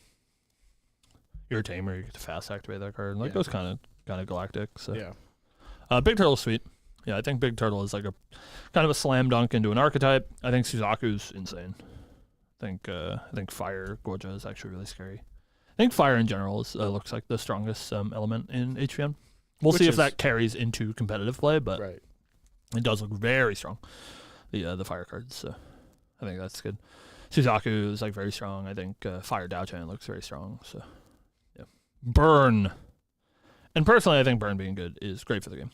[SPEAKER 1] you're a tamer, you get to fast activate that card. Like
[SPEAKER 2] Yeah.
[SPEAKER 1] goes kind of galactic. So
[SPEAKER 2] Yeah.
[SPEAKER 1] Big Turtle's sweet. Yeah, I think Big Turtle is like a kind of a slam dunk into an archetype. I think Suzaku's insane. I think Fire Gorja is actually really scary. I think Fire in general looks like the strongest element in HVN. We'll
[SPEAKER 2] Which
[SPEAKER 1] see if
[SPEAKER 2] is-
[SPEAKER 1] that carries into competitive play, but
[SPEAKER 2] Right.
[SPEAKER 1] it does look very strong. The Fire cards, so I think that's good. Suzaku is like very strong. I think Fire Dao-Chan looks very strong. So yeah, Burn. And personally, I think Burn being good is great for the game.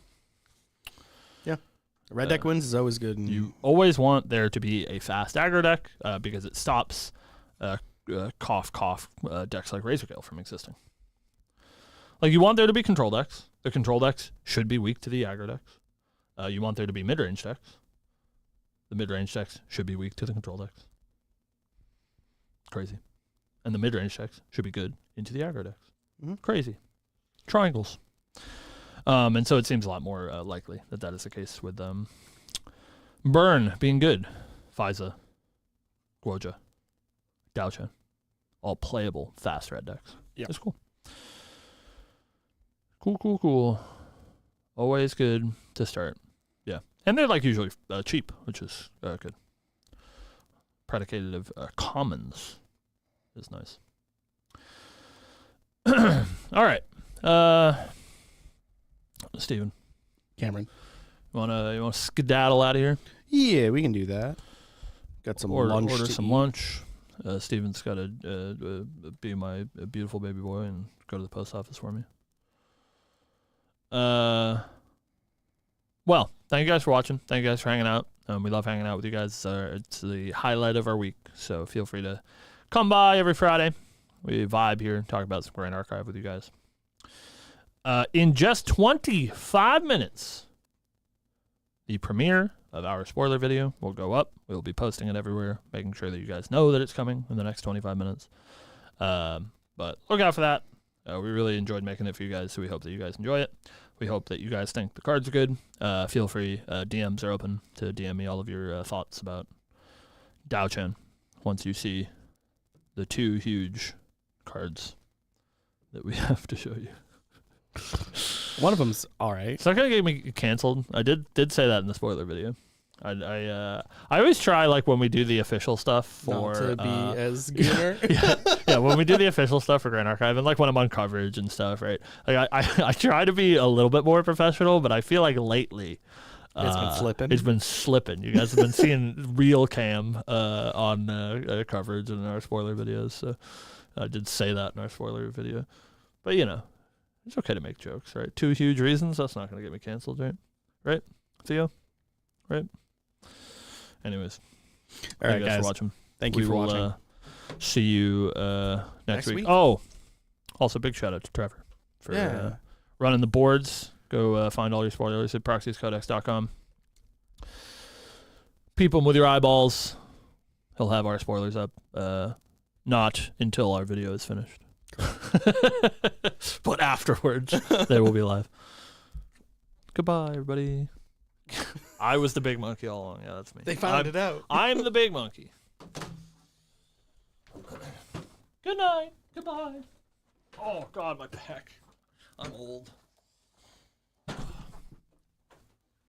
[SPEAKER 2] Red deck wins is always good. And
[SPEAKER 1] You always want there to be a fast aggro deck because it stops decks like Razor Gale from existing. Like you want there to be control decks. The control decks should be weak to the aggro decks. You want there to be mid-range decks. The mid-range decks should be weak to the control decks. Crazy. And the mid-range decks should be good into the aggro decks.
[SPEAKER 2] Mhm.
[SPEAKER 1] Crazy. Triangles. And so it seems a lot more likely that is the case with Burn being good. Fiza, Guoja, Dao-Chan. All playable fast red decks.
[SPEAKER 2] Yeah.
[SPEAKER 1] It's cool. Cool. Always good to start. Yeah. And they're like usually cheap, which is good. Predicated of commons is nice. All right. Steven,
[SPEAKER 2] Cameron.
[SPEAKER 1] you wanna skedaddle out of here?
[SPEAKER 2] Yeah, we can do that. Got some lunch.
[SPEAKER 1] Order
[SPEAKER 2] to
[SPEAKER 1] some
[SPEAKER 2] eat.
[SPEAKER 1] lunch. Steven's got to be my beautiful baby boy and go to the post office for me. Well, thank you guys for watching. Thank you guys for hanging out. We love hanging out with you guys. It's the highlight of our week, so feel free to come by every Friday. We vibe here, talk about some Grand Archive with you guys. In just 25 minutes, the premiere of our spoiler video will go up. We'll be posting it everywhere, making sure that you guys know that it's coming in the next 25 minutes. But look out for that. We really enjoyed making it for you guys, so we hope that you guys enjoy it. We hope that you guys think the cards are good. Feel free. DMs are open to DM me all of your thoughts about Dao-Chan once you see the two huge cards that we have to show you.
[SPEAKER 2] One of them's all right.
[SPEAKER 1] It's not gonna get me canceled. I did say that in the spoiler video. I always try, like, when we do the official stuff for
[SPEAKER 2] Not to be as gooner.
[SPEAKER 1] yeah, when we do the official stuff for Grand Archive and like when I'm on coverage and stuff, right? Like I try to be a little bit more professional, but I feel like lately
[SPEAKER 2] It's been slipping.
[SPEAKER 1] It's been slipping. You guys have been seeing real Cam on coverage and in our spoiler videos. So I did say that in our spoiler video, but you know, it's okay to make jokes, right? Two huge reasons. That's not going to get me canceled, right? Right, Theo? Right? Anyways.
[SPEAKER 2] All
[SPEAKER 1] Thank
[SPEAKER 2] right,
[SPEAKER 1] you guys
[SPEAKER 2] guys.
[SPEAKER 1] for watching.
[SPEAKER 2] Thank you for watching.
[SPEAKER 1] See you next week.
[SPEAKER 2] week.
[SPEAKER 1] Oh, also big shout out to Trevor for
[SPEAKER 2] Yeah.
[SPEAKER 1] running the boards. Go find all your spoilers at proxiescodex.com. Peep them with your eyeballs. He'll have our spoilers up. Not until our video is finished. But afterwards, they will be live. Goodbye, everybody. I was the big monkey all along. Yeah, that's me.
[SPEAKER 2] They found it out.
[SPEAKER 1] I'm the big monkey. Good night. Goodbye. Oh, God, my back. I'm old.